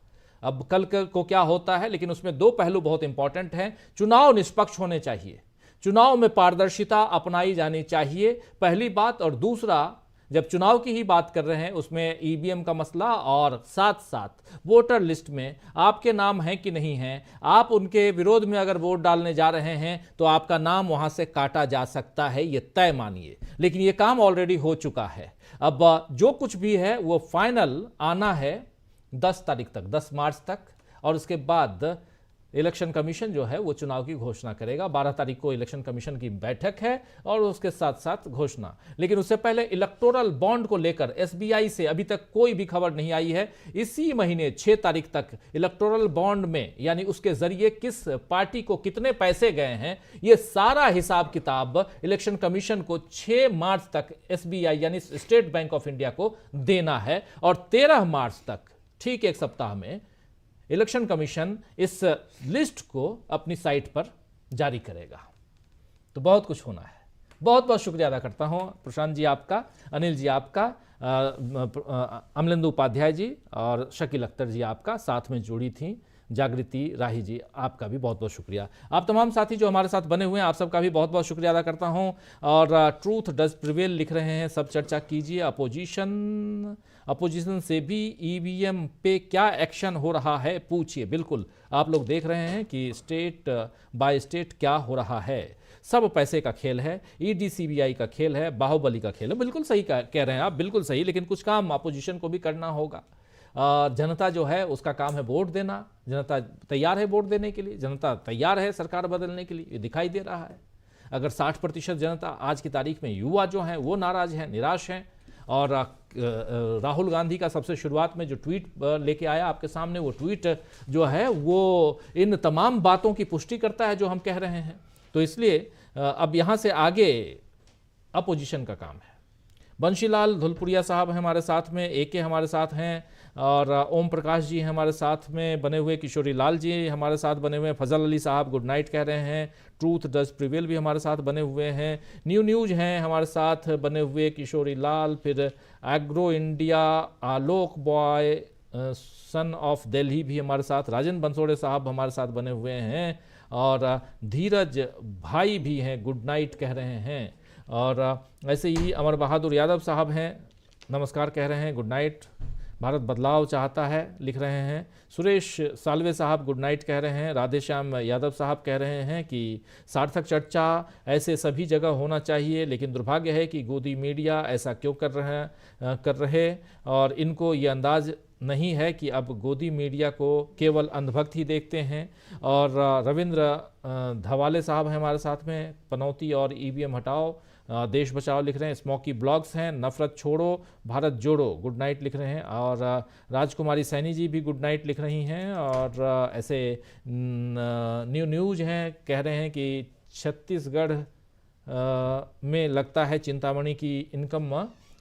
अब कल को क्या होता है, लेकिन उसमें 2 पहलू बहुत इंपॉर्टेंट हैं। चुनाव निष्पक्ष होने चाहिए, चुनाव में पारदर्शिता अपनाई जानी चाहिए, पहली बात। और दूसरा, जब चुनाव की ही बात कर रहे हैं उसमें ईवीएम का मसला और साथ साथ वोटर लिस्ट में आपके नाम हैं कि नहीं हैं, आप उनके विरोध में अगर वोट डालने जा रहे हैं तो आपका नाम वहां से काटा जा सकता है, ये तय मानिए। लेकिन ये काम ऑलरेडी हो चुका है। अब जो कुछ भी है वो फाइनल आना है 10 तारीख तक, 10 मार्च तक, और उसके बाद इलेक्शन कमीशन जो है वो चुनाव की घोषणा करेगा। 12 तारीख को इलेक्शन कमीशन की बैठक है और उसके साथ साथ घोषणा। लेकिन उससे पहले इलेक्टोरल बॉन्ड को लेकर एसबीआई से अभी तक कोई भी खबर नहीं आई है। इसी महीने 6 तारीख तक इलेक्टोरल बॉन्ड में, यानी उसके जरिए किस पार्टी को कितने पैसे गए हैं, ये सारा हिसाब किताब इलेक्शन कमीशन को 6 मार्च तक एसबीआई यानी स्टेट बैंक ऑफ इंडिया को देना है। और 13 मार्च तक, ठीक 1 सप्ताह में, इलेक्शन कमीशन इस लिस्ट को अपनी साइट पर जारी करेगा। तो बहुत कुछ होना है। बहुत बहुत शुक्रिया अदा करता हूं प्रशांत जी आपका, अनिल जी आपका, अमलेंदु उपाध्याय जी और शकील अख्तर जी आपका, साथ में जुड़ी थी जागृति राही जी, आपका भी बहुत बहुत शुक्रिया। आप तमाम साथी जो हमारे साथ बने हुए हैं, आप सबका भी बहुत बहुत शुक्रिया अदा करता हूं। और ट्रूथ डज प्रिवेल लिख रहे हैं, सब चर्चा कीजिए। अपोजिशन से भी ईवीएम पे क्या एक्शन हो रहा है पूछिए। बिल्कुल, आप लोग देख रहे हैं कि स्टेट बाय स्टेट क्या हो रहा है। सब पैसे का खेल है, ईडी सीबीआई का खेल है, बाहुबली का खेल है। बिल्कुल सही कह रहे हैं आप, बिल्कुल सही। लेकिन कुछ काम अपोजिशन को भी करना होगा। जनता जो है उसका काम है वोट देना, जनता तैयार है वोट देने के लिए, जनता तैयार है सरकार बदलने के लिए, ये दिखाई दे रहा है। अगर 60% जनता आज की तारीख में युवा जो हैं वो नाराज हैं, निराश हैं। और राहुल गांधी का सबसे शुरुआत में जो ट्वीट लेके आया आपके सामने, वो ट्वीट जो है वो इन तमाम बातों की पुष्टि करता है जो हम कह रहे हैं। तो इसलिए अब यहाँ से आगे अपोजिशन का काम है। बंशीलाल धुलपुरिया साहब हमारे साथ में, एके हमारे साथ हैं, और ओम प्रकाश जी हमारे साथ में बने हुए, किशोरी लाल जी हमारे साथ बने हुए हैं, फजल अली साहब गुड नाइट कह रहे हैं, ट्रूथ डज प्रिवेल भी हमारे साथ बने हुए हैं, न्यूज हैं हमारे साथ बने हुए किशोरी लाल, फिर agro India, Alok boy son of Delhi भी हमारे साथ, राजन बंसोड़े साहब हमारे साथ बने हुए हैं, और धीरज भाई भी हैं गुड नाइट कह रहे हैं, और ऐसे ही अमर बहादुर यादव साहब हैं, नमस्कार कह रहे हैं, गुड नाइट। भारत बदलाव चाहता है लिख रहे हैं। सुरेश सालवे साहब गुड नाइट कह रहे हैं। राधेश्याम यादव साहब कह रहे हैं कि सार्थक चर्चा ऐसे सभी जगह होना चाहिए, लेकिन दुर्भाग्य है कि गोदी मीडिया ऐसा क्यों कर रहे और इनको ये अंदाज नहीं है कि अब गोदी मीडिया को केवल अंधभक्त ही देखते हैं। और रविंद्र धवाले साहब हैं हमारे साथ में, पनौती और ईवीएम हटाओ, देश बचाओ लिख रहे हैं। स्मोकी ब्लॉग्स हैं, नफरत छोड़ो भारत जोड़ो गुड नाइट लिख रहे हैं। और राजकुमारी सैनी जी भी गुड नाइट लिख रही हैं। और ऐसे न्यूज हैं, कह रहे हैं कि छत्तीसगढ़ में लगता है चिंतामणि की इनकम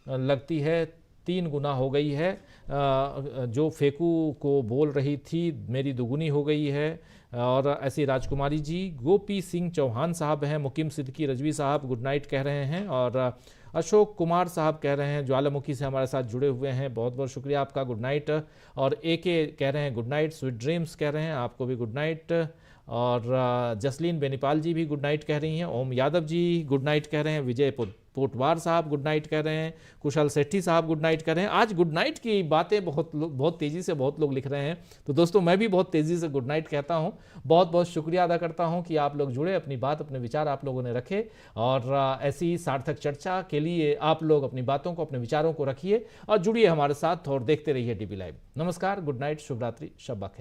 लगती है 3 गुना हो गई है, जो फेकू को बोल रही थी मेरी दुगुनी हो गई है। और ऐसी राजकुमारी जी, गोपी सिंह चौहान साहब हैं, मुकीम सिद्दीकी रजवी साहब गुड नाइट कह रहे हैं। और अशोक कुमार साहब कह रहे हैं, ज्वालामुखी से हमारे साथ जुड़े हुए हैं, बहुत बहुत शुक्रिया आपका, गुड नाइट। और एके कह रहे हैं गुड नाइट, स्वीट ड्रीम्स कह रहे हैं, आपको भी गुड नाइट। और जसलीन बेनीपाल जी भी गुड नाइट कह रही हैं। ओम यादव जी गुड नाइट कह रहे हैं। विजय पोटवार साहब गुड नाइट कह रहे हैं। कुशल सेठी साहब गुड नाइट कह रहे हैं। आज गुड नाइट की बातें बहुत तेज़ी से बहुत लोग लिख रहे हैं, तो दोस्तों मैं भी बहुत तेज़ी से गुड नाइट कहता हूं। बहुत बहुत शुक्रिया अदा करता हूं कि आप लोग जुड़े, अपनी बात अपने विचार आप लोगों ने रखे। और ऐसी सार्थक चर्चा के लिए आप लोग अपनी बातों को, अपने विचारों को रखिए और जुड़िए हमारे साथ और देखते रहिए डीबी लाइव। नमस्कार, गुड नाइट, शुभ रात्रि, शब बखैर।